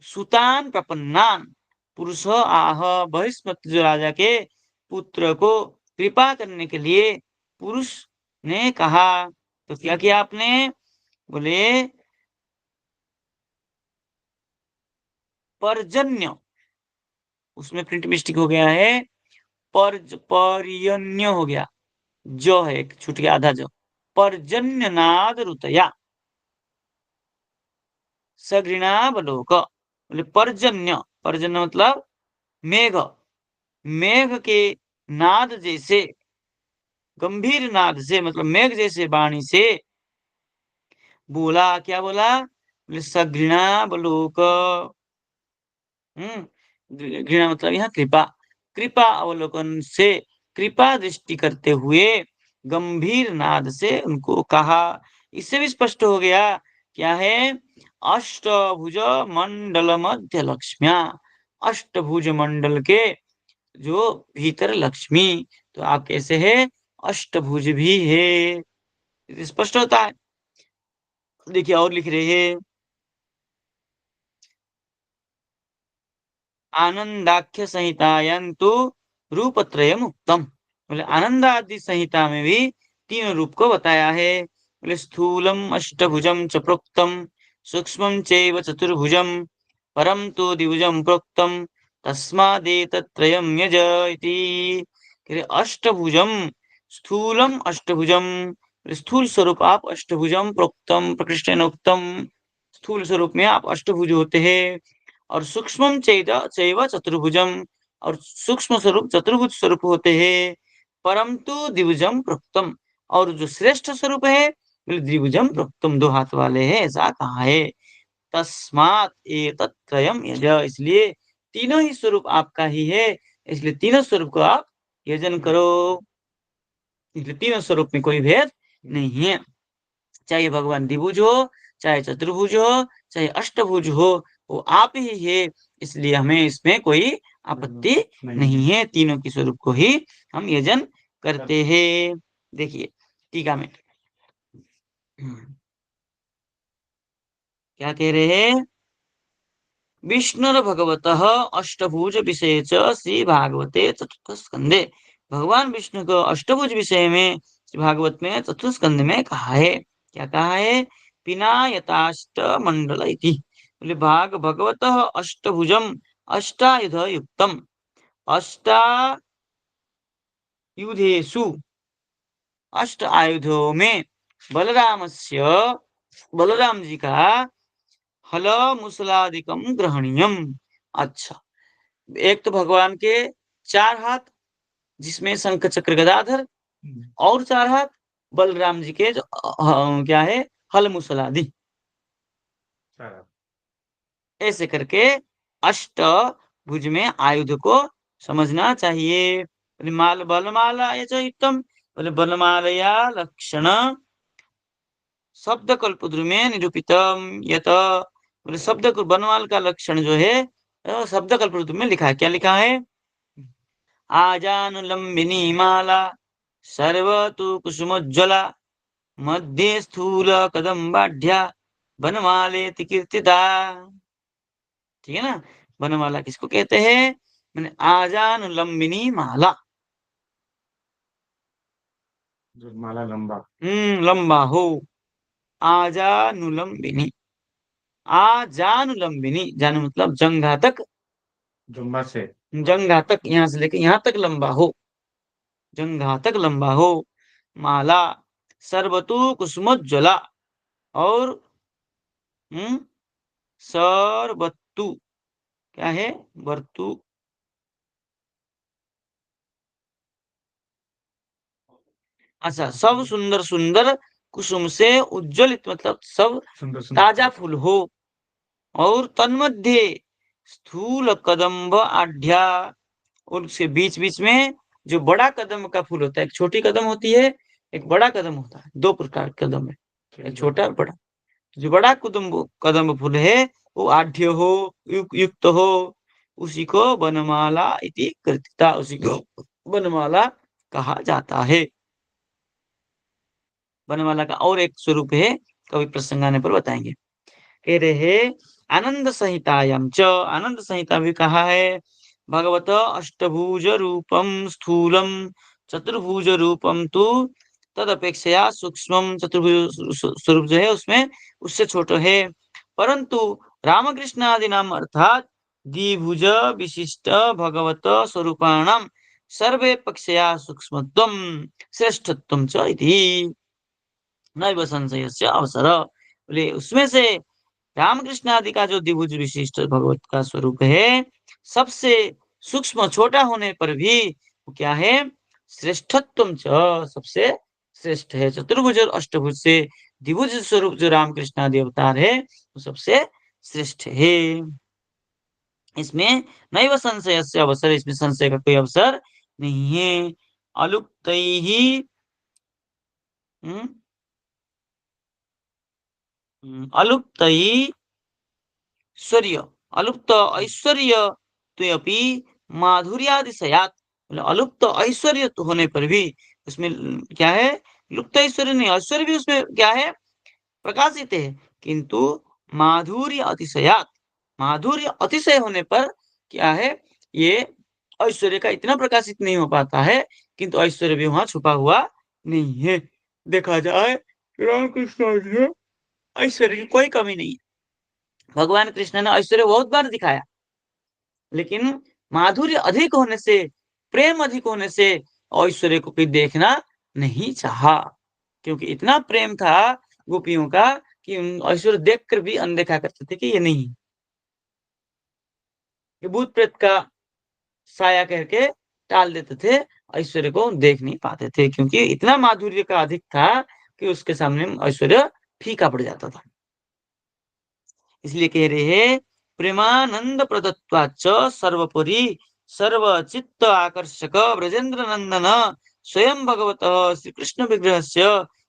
सुतान प्रपन्नान, पुरुष आह, बहिस्मत जो राजा के पुत्र को कृपा करने के लिए पुरुष ने कहा, तो क्या किया आपने, बोले पर्जन्य, उसमें प्रिंट मिस्टेक हो गया है, पर्यन्य हो गया, जो है एक छूट गया आधा, जो पर्जन्य नाद रुतया सघृणावलोक, बोले पर्जन्य, पर्जन्य मतलब मेघ, मेघ के नाद जैसे, गंभीर नाद से मतलब मेघ जैसे वाणी से बोला, क्या बोला, बोले सघृणावलोक, घृणा मतलब यहाँ कृपा, कृपा अवलोकन से, कृपा दृष्टि करते हुए गंभीर नाद से उनको कहा। इससे भी स्पष्ट हो गया, क्या है, अष्टभुज मंडल मध्य लक्ष्म्या, अष्टभुज मंडल के जो भीतर लक्ष्मी, तो आप कैसे है, अष्टभुज भी है, स्पष्ट होता है। देखिए और लिख रहे हैं, आनंदाख्य संहितायंतु रूपत्रयम् उक्तम, बोले आनंद आदि संहिता में भी तीन रूप को बताया है। बोले स्थूलम अष्टभुजम च प्रोक्तम, सूक्ष्मम चैव चतुर्भुजम, परम तो द्विभुजम प्रोक्तम, तस्मादेतत्त्रयम् यज इति। अष्टभुजम, स्थूलम अष्टभुजम, स्थूल स्वरूप आप अष्टभुजम प्रोक्तम, प्रकृष्टेन उक्तम, स्थूल स्वरूप में आप अष्टभुज होते हैं, और सूक्ष्मम चैव चतुर्भुजम, और सूक्ष्म स्वरूप चतुर्भुज स्वरूप होते हैं, परंतु द्विभुजम प्रोक्तम, और जो श्रेष्ठ स्वरूप है द्विभुजम प्रोक्तम, दो हाथ वाले है, ऐसा कहा है। तस्मात् एतत्त्रयम् यज, इसलिए तीनों ही स्वरूप आपका ही है, इसलिए तीनों स्वरूप को आप यजन करो। इसलिए तीनों स्वरूप में कोई भेद नहीं है, चाहे भगवान द्विभुज हो, चाहे चतुर्भुज हो, चाहे अष्टभुज हो, वो आप ही है, इसलिए हमें इसमें कोई आपत्ति नहीं है, तीनों के स्वरूप को ही हम यजन करते हैं। देखिए टीका में क्या कह रहे हैं, विष्णुर भगवतः अष्टभुज विषय च श्री भागवते चतुर्थ स्कंदे, भगवान विष्णु को अष्टभुज विषय में श्री भागवत में चतुर्थ स्कंद में कहा है। क्या कहा है, पिनायताष्ट मंडल इति, बोले भाग भगवतः अष्टभुजम अष्टायुध युक्तम, अष्टायुधेषु अष्ट आयुधों में बलराम जी का हल मुसलादिकम ग्रहणीयम। अच्छा, एक तो भगवान के 4 हाथ, जिसमें शंख चक्र गदाधर, और 4 हाथ बलराम जी के जो क्या है, हल मुसलादि, ऐसे करके अष्ट भुज में आयुध को समझना चाहिए। माल बलमाला ये जो उत्तम, बोले बलमालया लक्षण शब्द कल्पद्रु में निरूपितम यत, बोले शब्द बनमाल का लक्षण जो है शब्द कल्पद्रु में लिखा है। क्या लिखा है, आजानुलंबिनी माला सर्वतु कुसुमोज्ज्वला मध्ये स्थूल कदम्बाढ्या बनमालेति कीर्तिता। ठीक है ना, बनमाला किसको कहते हैं, मैंने आजानुलंबिनी माला, जो माला लंबा, लंबा हो, आजानुलंबिनी, आजानुलंबिनी, जानु मतलब जंघातक, जुम्बा से जंघातक यहाँ से लेके यहाँ तक लंबा हो, जंघातक लंबा हो, माला सर्वतु कुसुमोज्ज्वला, और सर्वतु क्या है, वर्तु, अच्छा सब सुंदर सुंदर कुसुम से उज्ज्वलित, मतलब सब सुंदर ताजा फूल हो, और तन्मध्य स्थूल कदम्ब आढ्या, और उसके बीच बीच में जो बड़ा कदम का फूल होता है, एक छोटी कदम होती है, एक बड़ा कदम होता है, 2 प्रकार के कदम है, एक छोटा और बड़ा। जो बड़ा कदम फूल है वो आढ्य हो, युक्त हो, उसी को वनमाला इति कृतिता, उसी को वनमाला कहा जाता है। वनमाला का और एक स्वरूप है, कभी प्रसंग आने पर बताएंगे। कह रहे हैं आनंद संहितायाम च, आनंद संहिता भी कहा है, भगवत अष्टभुज रूपम स्थूलम चतुर्भुज रूपम तु तद अपेक्षया सूक्ष्म, चतुर्भुज स्वरूप जो है उसमें उससे छोटा है, परंतु रामकृष्ण आदि नाम अर्थात द्विभुज विशिष्ट भगवत स्वरूपाणाम सर्वे पक्षया सूक्ष्मत्वम श्रेष्ठत्वम च इति नैव संशयस्य अवसर, बोले उसमें से रामकृष्ण आदि का जो द्विभुज विशिष्ट भगवत का स्वरूप है, सबसे सूक्ष्म छोटा होने पर भी वो क्या है, श्रेष्ठत्वम च, सबसे श्रेष्ठ है। चतुर्भुज और अष्टभुज से द्विभुज स्वरूप जो रामकृष्ण आदि अवतार है वो सबसे श्रेष्ठ है। इसमें नैव संशय से अवसर, इसमें संशय का कोई अवसर नहीं है। अलुप्त ही अलुप्त ही ऐश्वर्य, अलुप्त ऐश्वर्य तो अपि माधुर्यादिशयात, मतलब अलुप्त ऐश्वर्य तो होने पर भी उसमें क्या है, लुप्त ऐश्वर्य नहीं, ऐश्वर्य भी उसमें क्या है, प्रकाशित है, किंतु माधुर्य अतिशयात, माधुर्य अतिशय होने पर क्या है, ये ऐश्वर्य का इतना प्रकाशित नहीं हो पाता है, किंतु ऐश्वर्य भी वहां छुपा हुआ नहीं है। देखा जाए रामकृष्ण जी में ऐश्वर्य की कोई कमी नहीं है, भगवान कृष्ण ने ऐश्वर्य बहुत बार दिखाया, लेकिन माधुर्य अधिक होने से, प्रेम अधिक होने से ऐश्वर्य को कोई देखना नहीं चाहा, क्योंकि इतना प्रेम था गोपियों का कि ऐश्वर्य देखकर भी अनदेखा करते थे कि ये नहीं, ये भूत प्रेत का साया करके टाल देते थे, ऐश्वर्य को देख नहीं पाते थे, क्योंकि इतना माधुर्य का अधिक था कि उसके सामने ऐश्वर्य फीका पड़ जाता था। इसलिए कह रहे हैं, प्रेमानंद प्रदत्वाच्च सर्वोपरि सर्वचित्त आकर्षक ब्रजेंद्र नंदन स्वयं भगवत श्री कृष्ण विग्रह से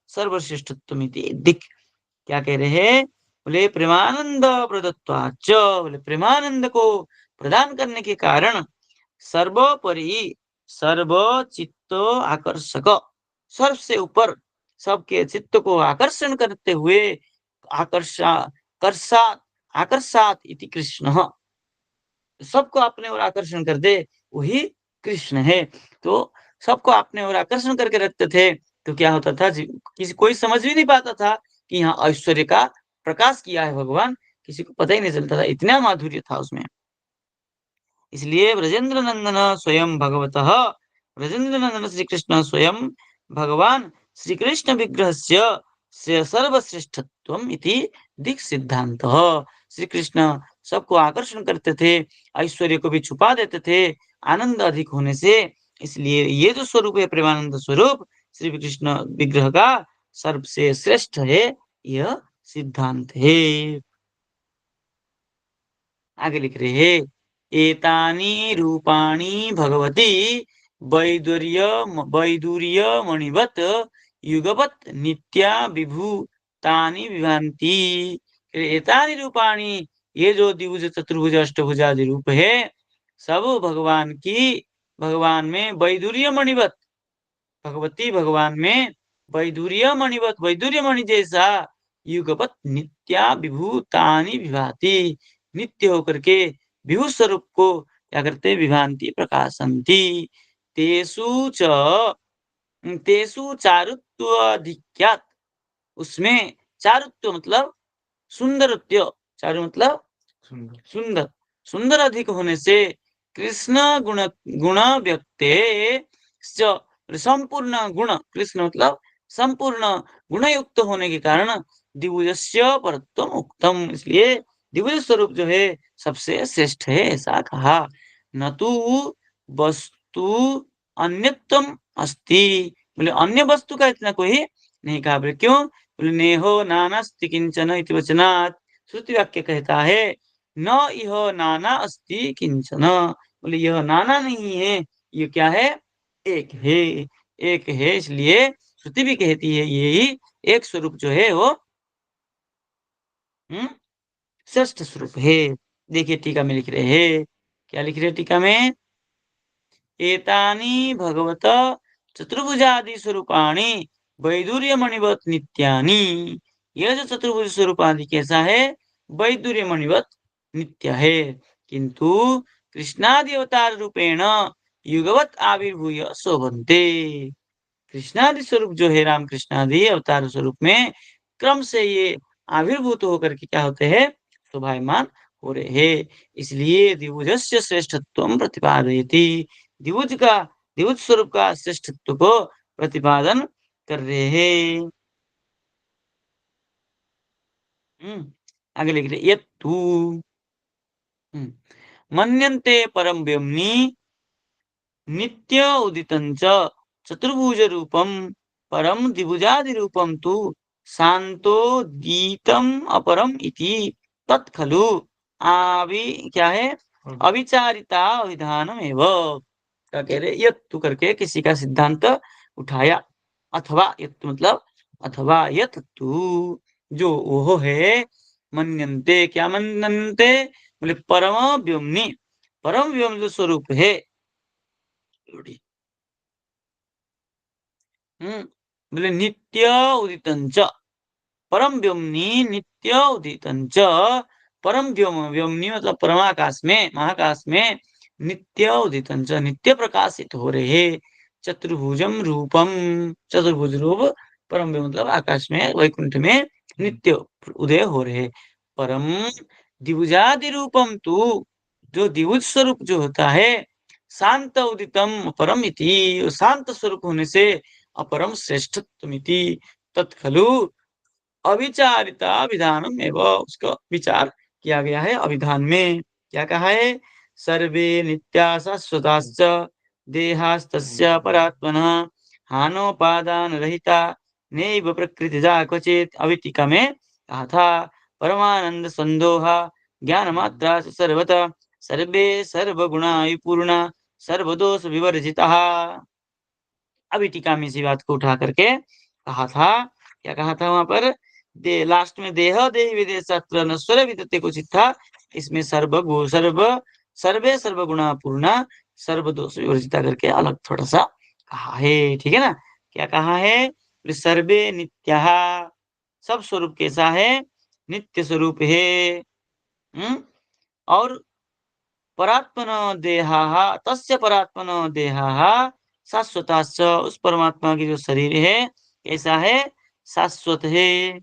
सर्वश्रेष्ठत्वमिति दिक्। क्या कह रहे हैं? बोले प्रेमानंद प्रदत्वाच्च, बोले प्रेमानंद को प्रदान करने के कारण सर्वोपरि सर्व चित्त आकर्षक, सबसे ऊपर सबके चित्त को आकर्षण करते हुए आकर्षा कर्षात आकर्षात इति कृष्ण, सबको अपने ओर आकर्षण कर दे, वही कृष्ण है। तो सबको अपने ओर आकर्षण करके रखते थे, तो क्या होता था किसी कोई समझ भी नहीं पाता था कि यहाँ ऐश्वर्य का प्रकाश किया है भगवान, किसी को पता ही नहीं चलता था, इतना माधुर्य था उसमें। इसलिए ब्रजेंद्र नंदन स्वयं भगवतः, ब्रजेंद्र नंदन श्री कृष्ण स्वयं भगवान श्री कृष्ण विग्रह से सर्वश्रेष्ठत्वम इति दिक् सिद्धांत। श्री कृष्ण सबको आकर्षण करते थे, ऐश्वर्य को भी छुपा देते थे आनंद अधिक होने से। इसलिए ये जो स्वरूप है प्रेमानंद स्वरूप श्री कृष्ण विग्रह का सबसे श्रेष्ठ है, यह सिद्धांत है। आगे लिख रहे हैं, एतानि रूपाणि भगवती वैदुर्य वैदुर्य मणिवत युगपत नित्या विभूतानि विभान्ति। एतानि रूपाणि, ये जो द्विभुज चतुर्भुज अष्टभुज आदि रूप है, सब भगवान की, भगवान में वैदुर्य मणिवत, भगवती भगवान में वैदुर्य मणिवत, वैदुर्य मणि जैसा युगपत नित्या विभूतानि विभाति, नित्य होकर के विभू स्वरूप को क्या करते? विभांति प्रकाशंति। तेषु च तेषु चारुत्वाधिक्यात्, उसमें चारुत्व मतलब सुंदरत्व, चारु मतलब सुंदर। सुंदर, सुंदर अधिक होने से कृष्ण गुण गुण व्यक्ते संपूर्ण गुण, कृष्ण मतलब संपूर्ण गुणयुक्त होने के कारण द्विभुजस्य परत्वम उक्तम, इसलिए द्विभुज स्वरूप जो है सबसे श्रेष्ठ है, ऐसा कहा। न तो वस्तु अन्यत्वम अस्ति, बोले अन्य वस्तु का इतना कोई नहीं कहा। बोले क्यों? बोले नेहो नानास्ति किंचन इति वचनात्, श्रुति वाक्य कहता है न यह नाना अस्ति किंचन, बोले यह नाना नहीं है, ये क्या है? एक है, एक है। इसलिए श्रुति भी कहती है यही एक स्वरूप जो है वो श्रेष्ठ स्वरूप है। देखिए टीका में लिख रहे हैं, क्या लिख रहे हैं टीका में? एतानि भगवत चतुर्भुजादि स्वरूपाणि वैदुर्य मणिवत नित्यानि, यह जो चतुर्भुज स्वरूप आदि कैसा है? वैदुर्य मणिवत नित्य है, किंतु कृष्णादि अवतार रूपेण युगवत आविर्भूय शोभन्ते। कृष्णादि स्वरूप जो है राम कृष्णादि अवतार स्वरूप में क्रम से ये आविर्भूत होकर के क्या होते हैं? शोभायमान हो रहे हैं। इसलिए द्विभुजस्य श्रेष्ठत्व प्रतिपादयति, द्विभुज का, द्विभुज स्वरूप का श्रेष्ठत्व को प्रतिपादन कर रहे हैं। आगे लिख रहे यत्तु मन्यन्ते परम व्योम्नि नित्य उदितं च चतुर्भुज रूपम परम द्विभुजादि रूपम तु शांतो दीतम अपरम इति तत्खलु आवि क्या है? अविचारिता विधानम एवं। क्या कह रहे? यत्तु करके किसी का सिद्धांत उठाया, अथवा यत्तु मतलब अथवा यत्तु, जो वो है मन्यन्ते, क्या मन्यन्ते? बोले परम व्योमनि, परम व्योम जो स्वरूप है, बोले नित्य उदितं च, परम व्योमनी नित्य उदितं च, परम व्योम, व्योमनी मतलब परमाकाश में, महाकाश में नित्य उदितं च, नित्य प्रकाशित हो रहे, चतुर्भुजम रूपम, चतुर्भुज रूप परम व्योम मतलब आकाश में वैकुंठ में नित्य उदय हो रहे। परम द्विभुजादि रूपम तु, जो द्विभुज स्वरूप जो होता है, शांत उदितम परम इति, शांत स्वरूप होने से अपरम श्रेष्ठत्वमिति तत्खलु अविचारिता विधानम एवं, उसका विचार किया गया है अभिधान में। क्या कहा है? सर्वे नित्या शाश्वताश्च देहास्तस्य परात्मनः हानोपादान रहिता नैव प्रकृतिजा क्वचित्। अभी टीका में कहा था परमानंद संदोहा ज्ञान मात्रा च सर्वतः सर्वे सर्वगुणा पूर्णा सर्वदोष विवर्जिता। अभी टीका में इसी बात को उठा करके कहा था, क्या कहा था वहां पर, लास्ट में देह देह विदेश नश्वर विदते कुछ था, इसमें सर्वे सर्वगुणा पूर्णा सर्वदोष विवर्जिता करके अलग थोड़ा सा कहा है। ठीक है ना। क्या कहा है, बोले सर्वे नित्य, सब स्वरूप कैसा है, नित्य स्वरूप है। और परात्मनो देहा तस्य परात्मनो देहा शाश्वताश्च, उस परमात्मा की जो शरीर है कैसा है, शाश्वत है।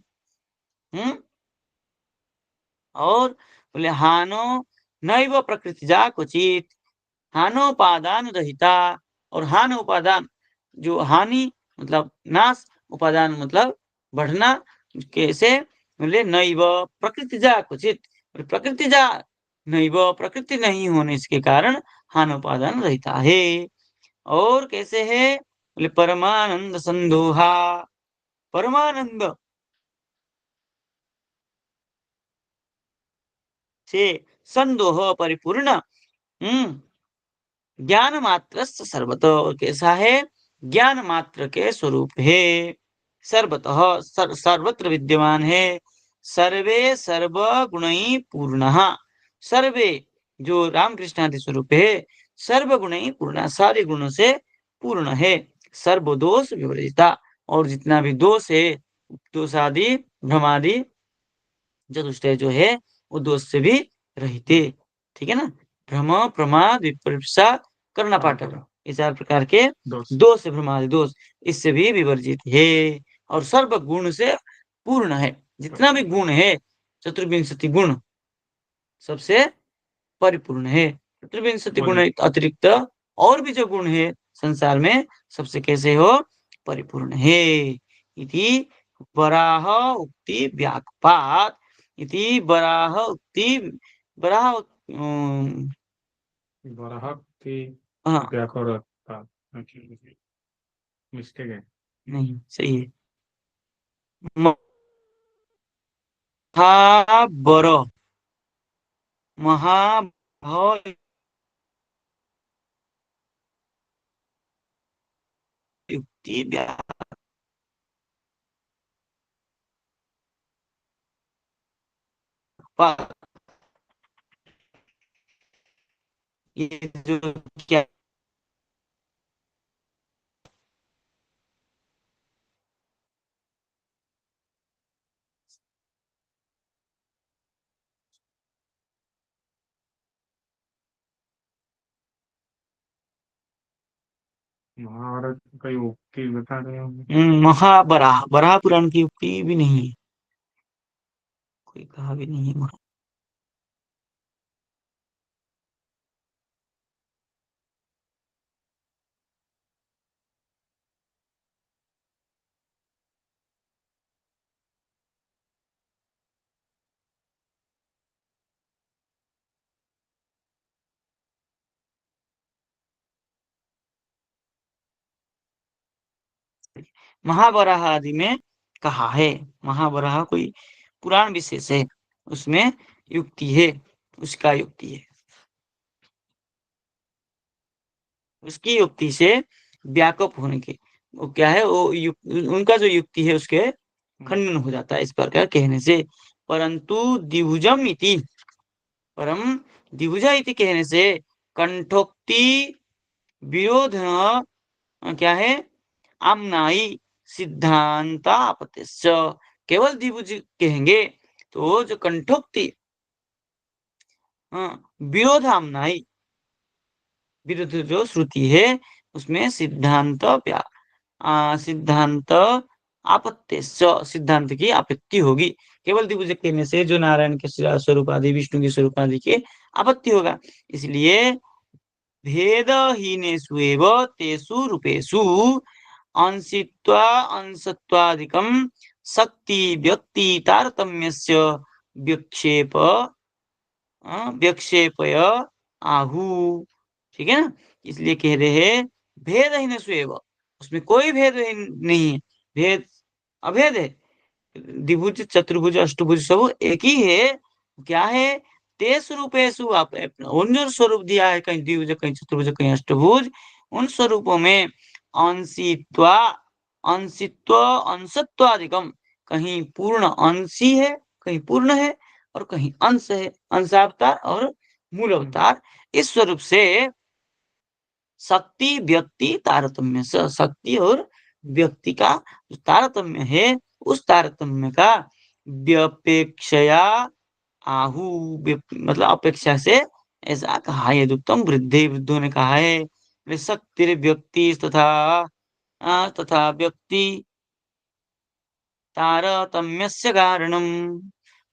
और बोले हानो नैव प्रकृतिजा क्वचित, हानोपादान रहिता, और हान उपादान, जो हानि मतलब नाश, उपादान मतलब बढ़ना, कैसे बोले नैव प्रकृतिजा क्वचित, प्रकृतिजा नैव, प्रकृति नहीं होने इसके कारण हान उपादान रहता है। और कैसे है, बोले परमानंद संदोहा, परमानंद से संदोह परिपूर्ण, ज्ञान मात्र सर्वतो, और कैसा है, ज्ञान मात्र के स्वरूप है, सर्वतः सर्वत्र विद्यमान है, सर्वे सर्व गुणई पूर्ण, सर्वे जो रामकृष्ण आदि स्वरूप है, सर्व गुणई पूर्ण, सारे गुणों से पूर्ण है, सर्वदोष विवर्जिता, और जितना भी दोष है, दोष आदि भ्रमादि चतुष्टय जो है वो दोष से भी रहित है। ठीक है ना। भ्रम प्रमाद विपर्सा करना पाठक, ये 4 प्रकार के दोष, भ्रमादि दोष इससे भी विवर्जित है, और सर्व गुण से पूर्ण है, जितना भी गुण है, चतुर्विंशति गुण सबसे परिपूर्ण है। चतुर्विंशति गुण अतिरिक्त और भी जो गुण है संसार में, सबसे कैसे हो, परिपूर्ण है। इति वराह उक्ति व्यापात, इति वराह उक्ति, वराह हाँ मिस्टेक है, नहीं सही है, महाबर, महाभव युक्ति व्यापात, ये जो क्या महाभारत का उक्ति बता रहे हो, महाबराह, बराह पुराण की उक्ति भी नहीं है, कोई कहा भी नहीं है। महावराह आदि में कहा है, महावराह कोई पुराण विशेष है, उसमें युक्ति है, उसका युक्ति है, उसकी युक्ति से व्यापक होने के, वो क्या है, वो उनका जो युक्ति है उसके खंडन हो जाता है इस प्रकार कहने से। परंतु द्विभुजम इति, परम द्विभुजा इति कहने से कंठोक्ति विरोध क्या है, आमनाई सिद्धांत आपत्तिश्च, केवल द्विभुज कहेंगे तो जो कंठोक्ति विरोध आमनाई, विरुद्ध जो श्रुति है उसमें सिद्धांत सिद्धांत आपत्तिश्च, सिद्धांत की आपत्ति होगी, केवल द्विभुज कहने से जो नारायण के स्वरूप आदि, विष्णु के स्वरूप आदि की आपत्ति होगा। इसलिए भेदहीनेषु एव तेषु रूपेषु अंशित्वा अंशत्वादिकं शक्ति व्यक्ति तारतम्यस्य विक्षेप व्यक्षेपय आहु। ठीक है ना। इसलिए कह रहे हैं भेदहीन स्वेव, उसमें कोई भेद नहीं है, भेद अभेद है। द्विभुज चतुर्भुज अष्टभुज सब एक ही है। क्या है? तेस रूपेशु, आप उन जो स्वरूप दिया है, कहीं द्विभुज कहीं चतुर्भुज कहीं अष्टभुज, उन स्वरूपों में अंशित्वा अंशित्व अंशत्वादिकम, कहीं पूर्ण अंशी है, कहीं पूर्ण है, और कहीं अंश है, अंशावतार और मूल अवतार। इस स्वरूप से शक्ति व्यक्ति तारतम्य, शक्ति और व्यक्ति का जो तारतम्य है, उस तारतम्य का व्यपेक्षया आहु, मतलब अपेक्षा से ऐसा कहा है। यदुक्तम वृद्धे, वृद्धों ने कहा है, शक्ति व्यक्ति तथा तथा व्यक्ति तारतम्यस्य कारणम,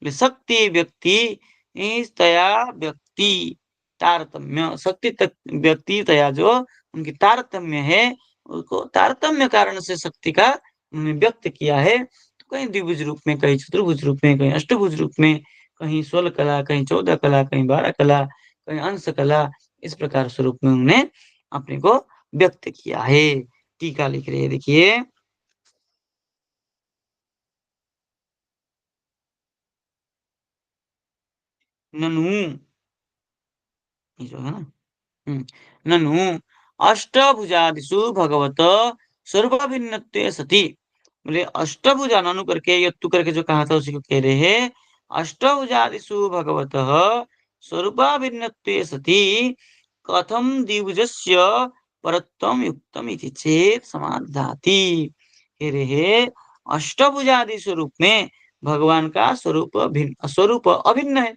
शक्ति व्यक्ति तया व्यक्ति तारतम्य, शक्ति तक व्यक्ति तया जो उनकी तारतम्य है, उसको तारतम्य कारण से शक्ति का उन्होंने व्यक्त किया है। तो कहीं द्विभुज रूप में, कहीं चतुर्भुज रूप में, कहीं अष्टभुज रूप में, कहीं 16 कला, कहीं 14 कला, कहीं 12 कला, कहीं अंश कला, इस प्रकार स्वरूप में उन्होंने अपने को व्यक्त किया है। टीका लिख रहे हैं, देखिए। ननु, ये जो है ना, ननु अष्टभुजादिषु भगवत सर्वभिन्नत्वे सति, बोले अष्टभुजा, ननु करके यत्तु करके जो कहा था उसी को कह रहे हैं। अष्टभुजादिषु भगवत स्वरूपाभिन्नत्वे सति कथम द्विभुजस्य परत्वम युक्तम इति चेत समाधाति। कह रहे हैं अष्टभुजादि स्वरूप में भगवान का स्वरूप भिन्न, स्वरूप अभिन्न है,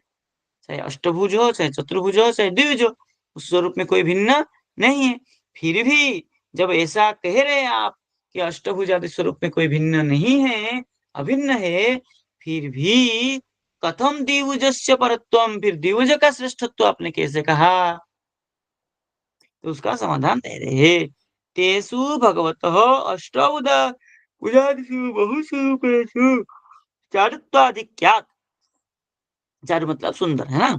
चाहे अष्टभुज हो, चाहे चतुर्भुज हो, चाहे द्विभुज हो, उस स्वरूप में कोई भिन्न नहीं है। फिर भी जब ऐसा कह रहे हैं आप कि अष्टभुज आदि स्वरूप में कोई भिन्न नहीं है, अभिन्न है, फिर भी कथम द्विभुजस्य परत्वम, फिर द्विभुज का श्रेष्ठत्व आपने कैसे कहा? तो उसका समाधान दे रहे हैं। तेसु भगवतः अष्टभुजा भुजादिषु बहुस्वरूपेषु चारुत्वाधिक्यात्, चारु मतलब सुंदर, है ना?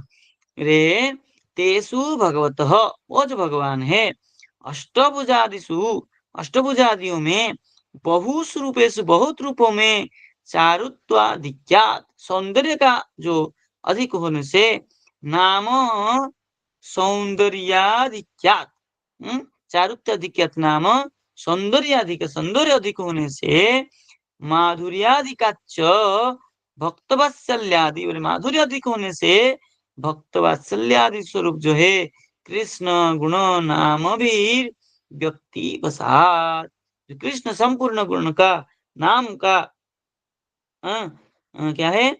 रे तेसु भगवतः, वो जो भगवान है, अष्टभुजादिषु, अष्टभुजादियों में, बहुस रूपेषु बहुत रूपों में, चारुत्वाधिक्यात् सौंदर्य का जो अधिक होने से, नाम सौंदर्याधिक्यात्, चारुत्वाधिक्यात् नाम सौंदर्याधिक, सौंदर्य अधिक होने से, माधुर्याधिकाच्च भक्तवात्सल्यादि, और माधुर्य अधिक होने से भक्त वात्सल्यादि स्वरूप जो है कृष्ण गुण नाम भी व्यक्ति वसात, कृष्ण संपूर्ण गुण का, नाम का क्या है?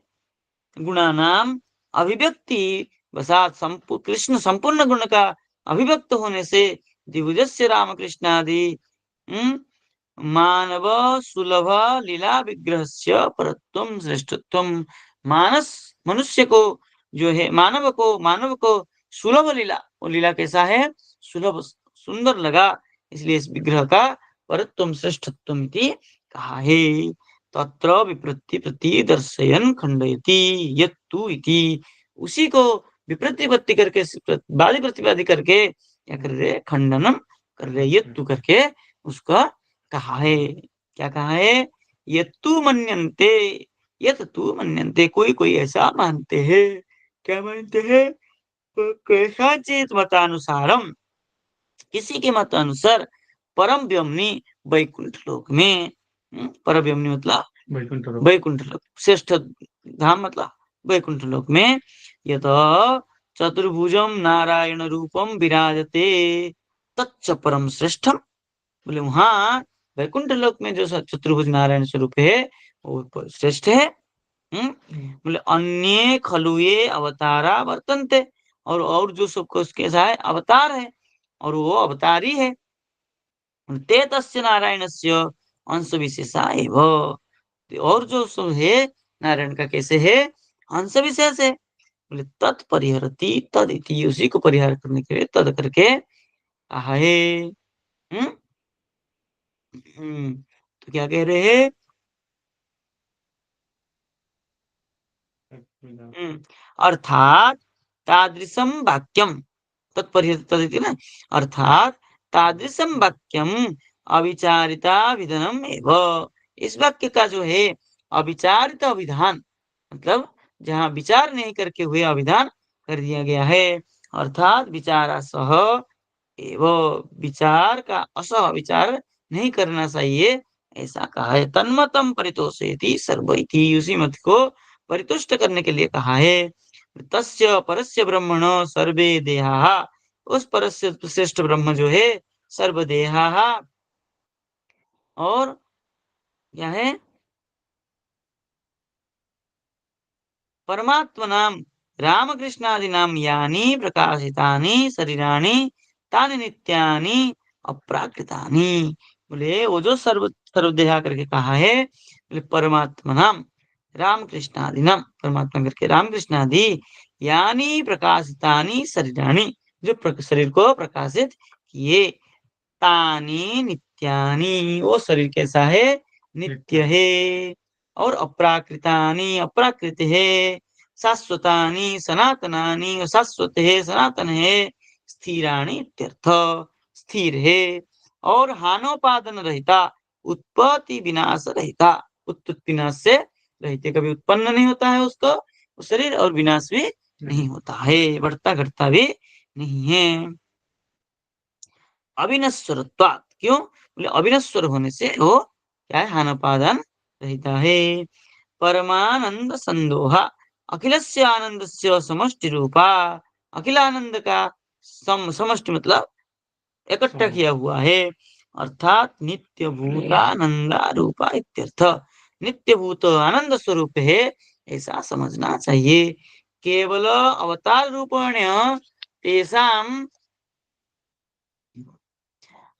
गुणा नाम अभिव्यक्ति वसात, कृष्ण संपूर्ण गुण का अभिव्यक्त होने से द्विभुजस्य रामकृष्णादि मानव सुलभ लीला विग्रह से परत्वम श्रेष्ठत्वम, मानस मनुष्य को जो है, मानव को सुलभ लीला, वो लीला कैसा है? सुलभ, सुंदर लगा, इसलिए इस विग्रह का परत्वम श्रेष्ठत्वम इति कहा है। तत्र विप्रति प्रति दर्शयन खंडयति यत्तु इति, उसी को विप्रतिपत्ति करके, वादी प्रतिवादी करके क्या कर रहे? खंडनम कर रहे, यत्तु करके उसका कहा है। क्या कहा है? यत्तु मन्यन्ते, यत तू मन्यन्ते, कोई कोई ऐसा मानते हैं। क्या मानते हैं? कैसा चेत मतानुसारम, किसी के मत अनुसार, परम व्योमनी वैकुंठ लोक में, परम व्योमनी मतलब वैकुंठ लोक, वैकुंठ लोक, श्रेष्ठ धाम मतलब वैकुंठ लोक में, यत चतुर्भुजम नारायण रूपम विराजते तच्च परम श्रेष्ठम, बोले वहां वैकुंठ लोक में जो चतुर्भुज नारायण स्वरूप है वो श्रेष्ठ है। बोले अन्य खलु ये अवतारा वर्तन्ते, और जो सबको उसके साथ अवतार है, और वो अवतारी है। ते तस्य नारायणस्य अंश विशेषा एव, और जो सब है नारायण का कैसे है? अंश विशेष है। बोले तत्परिहरति तद इति, उसी को परिहार करने के लिए तद करके कहा है। हम्म तो क्या कह रहे हैं? अर्थात तादृशम वाक्यम, तत्परिहृत ना, अर्थात तादृशम वाक्यम अविचारिता विधानम एव। इस वाक्य का जो है अविचारित अविधान, मतलब जहाँ विचार नहीं करके हुए अविधान कर दिया गया है। अर्थात विचारा सह एवं, विचार का असह, विचार नहीं करना चाहिए, ऐसा कहा है। तन्मतम परितोषेति सर्वैति, उसी मत को परितुष्ट करने के लिए कहा है। तस्य परस्य ब्रह्मण सर्वे देहा, उस परस्य श्रेष्ठ ब्रह्म जो है सर्वदेहा, और क्या है, परमात्मनाम रामकृष्णादीनाम यानी प्रकाशितानि शरीराणि तानि नित्यानि अप्राकृतानि। बोले वो जो सर्वदेहा करके कहा है, बोले परमात्मनाम रामकृष्णादीनाम, परमात्मा करके रामकृष्णादि, यानी प्रकाशितानि शरीराणि, जो शरीर को प्रकाशित किए, तानी नित्यानि, वो शरीर कैसा है, नित्य है, और अप्राकृतानि, अप्राकृत है, शाश्वतानि सनातनानि, शाश्वत है, सनातन है, स्थिराणि इत्यर्थ, स्थिर है, और हानोपादन रहिता, उत्पत्ति विनाश रहिता, उत्पत्ति विनाश से रहते, कभी उत्पन्न नहीं होता है उसको उस शरीर, और विनाश भी नहीं होता है, बढ़ता घटता भी नहीं है। अविनश्वरत्वात्, क्यों, बोले अविनश्वर होने से वो क्या है, हानोपादान रहता है। परमानंद संदोहा, अखिलस्य आनंदस्य समष्टि रूपा, अखिल आनंद का समष्टि मतलब इकट्ठा किया हुआ है, अर्थात नित्य भूतानंदा रूपा इत्यर्थ, नित्य भूत आनंद स्वरूप है, ऐसा समझना चाहिए। केवल अवतार रूपेण तेषां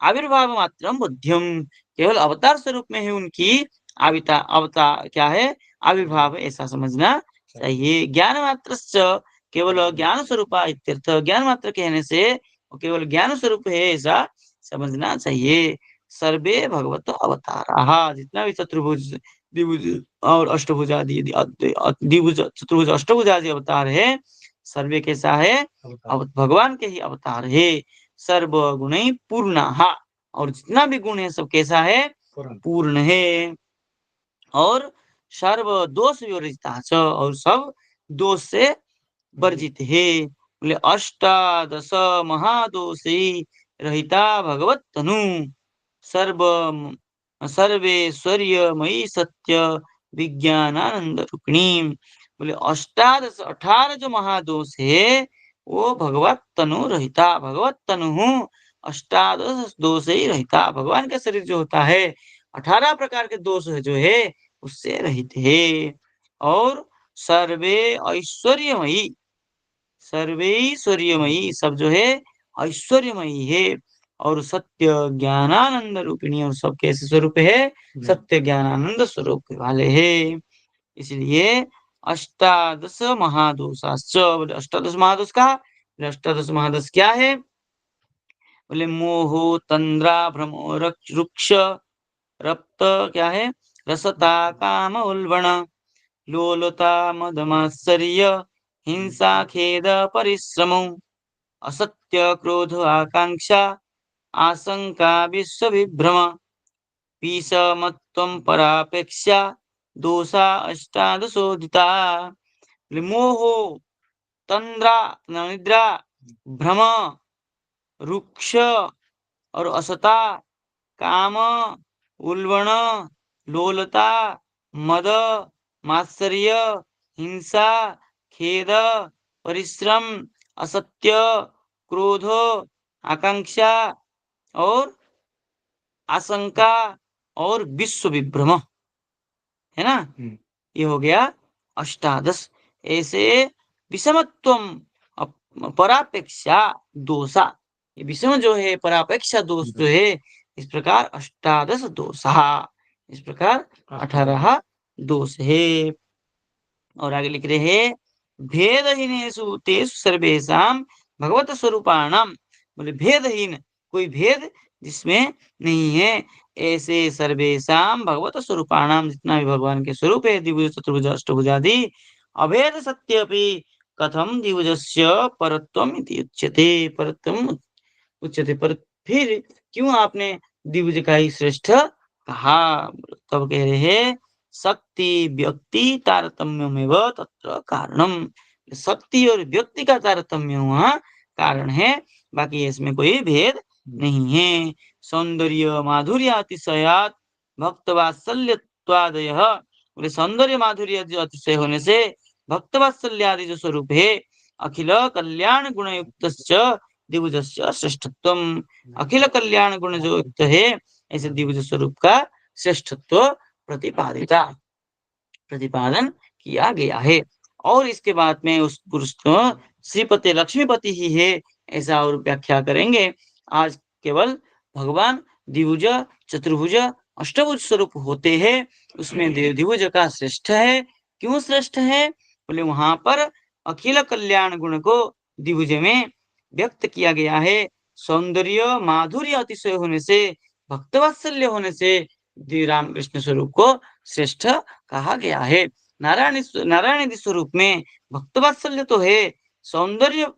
आविर्भाव मात्र बुद्धिम, केवल अवतार स्वरूप में ही उनकी अवतार क्या है, आविर्भाव, ऐसा समझना चाहिए। ज्ञान मात्र केवल ज्ञान स्वरूप इत्यर्थ, ज्ञान मात्र कहने से वो केवल ज्ञान स्वरूप है, ऐसा समझना चाहिए। सर्वे भगवत अवतारा, जितना भी चतुर्भुज द्विभुज और अष्टभुज आदि द्विभुज चतुर्भुज अष्टभुज आदि अवतार है, सर्वे कैसा है, भगवान के ही अवतार है। सर्वगुण पूर्ण, और जितना भी गुण है सब कैसा है, पूर्ण है, और सर्व दोष विवर्जिता, और सब दोष से वर्जित है। बोले अष्टादश महादोषी रहिता भगवत तनु, सर्व सर्वेश्वर्यमयी सत्य विज्ञानानंद रुक्णी। बोले अष्टादश 18 जो महादोष है वो भगवत तनु रहता, भगवत तनु अष्टादश दोष ही रहता, भगवान का शरीर जो होता है 18 प्रकार के दोष है जो है उससे रहित है। और सर्वे ऐश्वर्यमयी, सर्वैश्वर्यमयी, सब जो है ऐश्वर्यमयी है, और सत्य ज्ञानानंद रूपिणी, और सब कैसे स्वरूप है, सत्य ज्ञानानंद स्वरूप वाले है। इसलिए अष्टादश महादोषाश्च, बोले अष्टादश महादोष का, अष्टादश महादोष क्या है, बोले मोहो तंद्रा भ्रमो रुक्ष रक्त, क्या है, रसता काम उल्बण लोलता मदमात्सर्य हिंसा खेद परिश्रमो असत्य क्रोध आकांक्षा आशंका विश्व विभ्रम विषमत्वं परापेक्षा दोषा अष्टादशोदिता। मोहो तंद्रा निद्रा, भ्रम, रुक्ष और असता, काम, उल्बण, लोलता, मद, मात्सर्य, हिंसा, खेद, परिश्रम, असत्य, क्रोध, आकांक्षा और आशंका और विश्व विभ्रम, है ना, ये हो गया अष्टादश। ऐसे विषमत्वम परापेक्षा दोषा, ये विषम जो है परापेक्षा दोष जो है, इस प्रकार अष्टादश दोषा, इस प्रकार 18 दोष है। और आगे लिख रहे हैं भेदहीनेषु तेषु सर्वेषां भगवत स्वरूपाणाम, बोले भेदहीन, कोई भेद जिसमें नहीं है, ऐसे सर्वेषां भगवत स्वरूपाणाम, जितना भी भगवान के स्वरूप है, द्विभुज चतुर्भुज अष्टभुज आदि, अभेद सत्य भी कथम द्विभुजस्य परत्वम इति उच्यते। परत्वम उच्यते, पर फिर क्यों आपने द्विभुज का ही श्रेष्ठ कहा? तब कह रहे हैं शक्ति व्यक्ति तारतम्यमेव तत्र कारणम। शक्ति और व्यक्ति का तारतम्य वहाँ कारण है, बाकी इसमें कोई भेद नहीं है। सौंदर्य माधुर्य अतिशयात भक्त वात्सल्यत्वादय, बोले सौंदर्य माधुर्य जो अतिशय होने से भक्त वात्सल्य आदि जो स्वरूप है, अखिल कल्याण गुण युक्त द्विभुजस्य श्रेष्ठत्वम, अखिल कल्याण गुण जो युक्त है ऐसे द्विभुज स्वरूप का श्रेष्ठत्व प्रतिपादिता, प्रतिपादन किया गया है। और इसके बाद में उस पुरुष को श्रीपति लक्ष्मीपति ही है ऐसा और व्याख्या करेंगे। आज केवल भगवान द्विभुज चतुर्भुज अष्टभुज स्वरूप होते हैं, उसमें द्विभुज का श्रेष्ठ है। क्यों श्रेष्ठ है? बोले वहां पर अखिल कल्याण गुण को द्विभुज में व्यक्त किया गया है। सौंदर्य माधुर्य अतिशय होने से, भक्तवात्सल्य होने से रामकृष्ण स्वरूप को श्रेष्ठ कहा गया है। नारायण स्वरूप में भक्तवात्सल्य तो है, सौंदर्य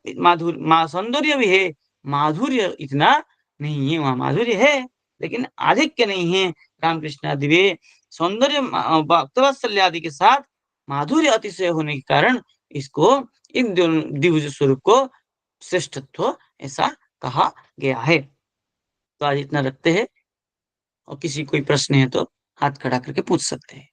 सौंदर्य भी है, माधुर्य इतना नहीं है। वहां माधुर्य है लेकिन आधिक्य नहीं है। रामकृष्ण आदि वे सौंदर्य भक्तवात्सल्य आदि के साथ माधुर्य अतिशय होने के कारण इसको, इन द्विभुज स्वरूप को श्रेष्ठत्व ऐसा कहा गया है। तो आज इतना रखते हैं, और किसी कोई प्रश्न है तो हाथ खड़ा करके पूछ सकते हैं।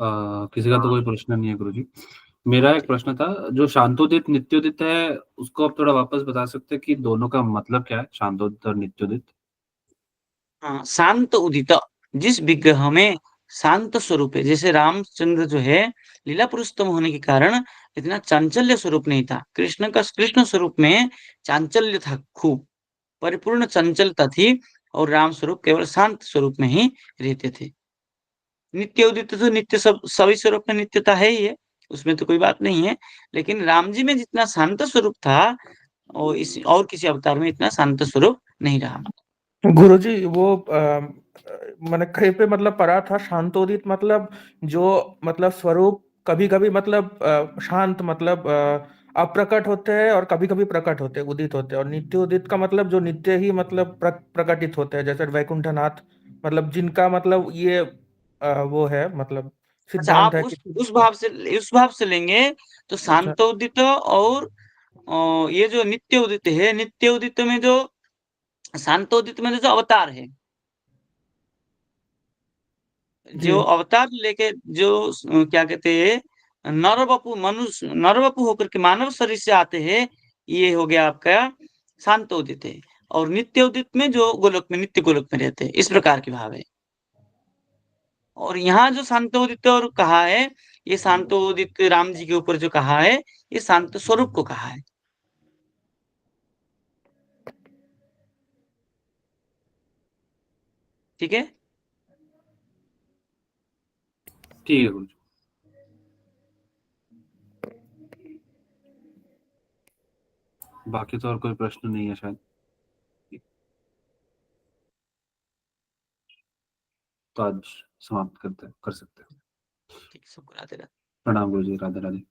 किसी का तो कोई प्रश्न नहीं है गुरुजी। मेरा एक प्रश्न था, जो शांतोदित नित्योदित है उसको आप थोड़ा वापस बता सकते हैं कि दोनों का मतलब क्या है, शांतोदित और नित्योदित? हाँ, शांत उदित, जिस विग्रह में शांत स्वरूप है, जैसे रामचंद्र जो है लीला पुरुषोत्तम होने के कारण इतना चांचल्य स्वरूप नहीं था। कृष्ण का कृष्ण स्वरूप में चांचल्य था, खूब परिपूर्ण चंचलता थी, और राम स्वरूप केवल शांत स्वरूप में ही रहते थे। नित्य उदित तो नित्य, सब सभी स्वरूप में नित्यता है ही है, उसमें तो कोई बात नहीं है। लेकिन राम जी में जितना शांत स्वरूप था, और इस और किसी अवतार में इतना शांत स्वरूप नहीं रहा। गुरुजी वो मैंने कहीं पे मतलब पढ़ा था, शांतोदित मतलब जो मतलब स्वरूप कभी कभी मतलब शांत मतलब अप्रकट होते हैं और कभी कभी प्रकट होते हैं, उदित होते हैं। और नित्य उदित का मतलब जो नित्य ही मतलब प्रकटित होते हैं, जैसे वैकुंठनाथ, मतलब जिनका मतलब ये वो है मतलब अच्छा, सिद्धांत आप है उस कि उस भाव से लेंगे तो अच्छा शांतोदित और ये जो नित्य उदित है, नित्य उदित में जो शांतोदित में जो अवतार है, जी जो अवतार लेके जो क्या कहते हैं नर वपु, मनुष्य नर वपु होकर के मानव शरीर से आते हैं, ये हो गया आपका शांतोदित है। और नित्य उदित में जो गोलोक में, नित्य गोलोक में रहते हैं, इस प्रकार की भाव है। और यहाँ जो शांतोदित और कहा है, ये शांतोदित राम जी के ऊपर जो कहा है, ये शांत स्वरूप को कहा है। ठीक है। ठीक है गुरुजी। बाकी तो और कोई प्रश्न नहीं है शायद, तो आज समाप्त कर सकते हैं। ठीक, सबको राधे राधे। प्रणाम गुरुजी, राधे राधे।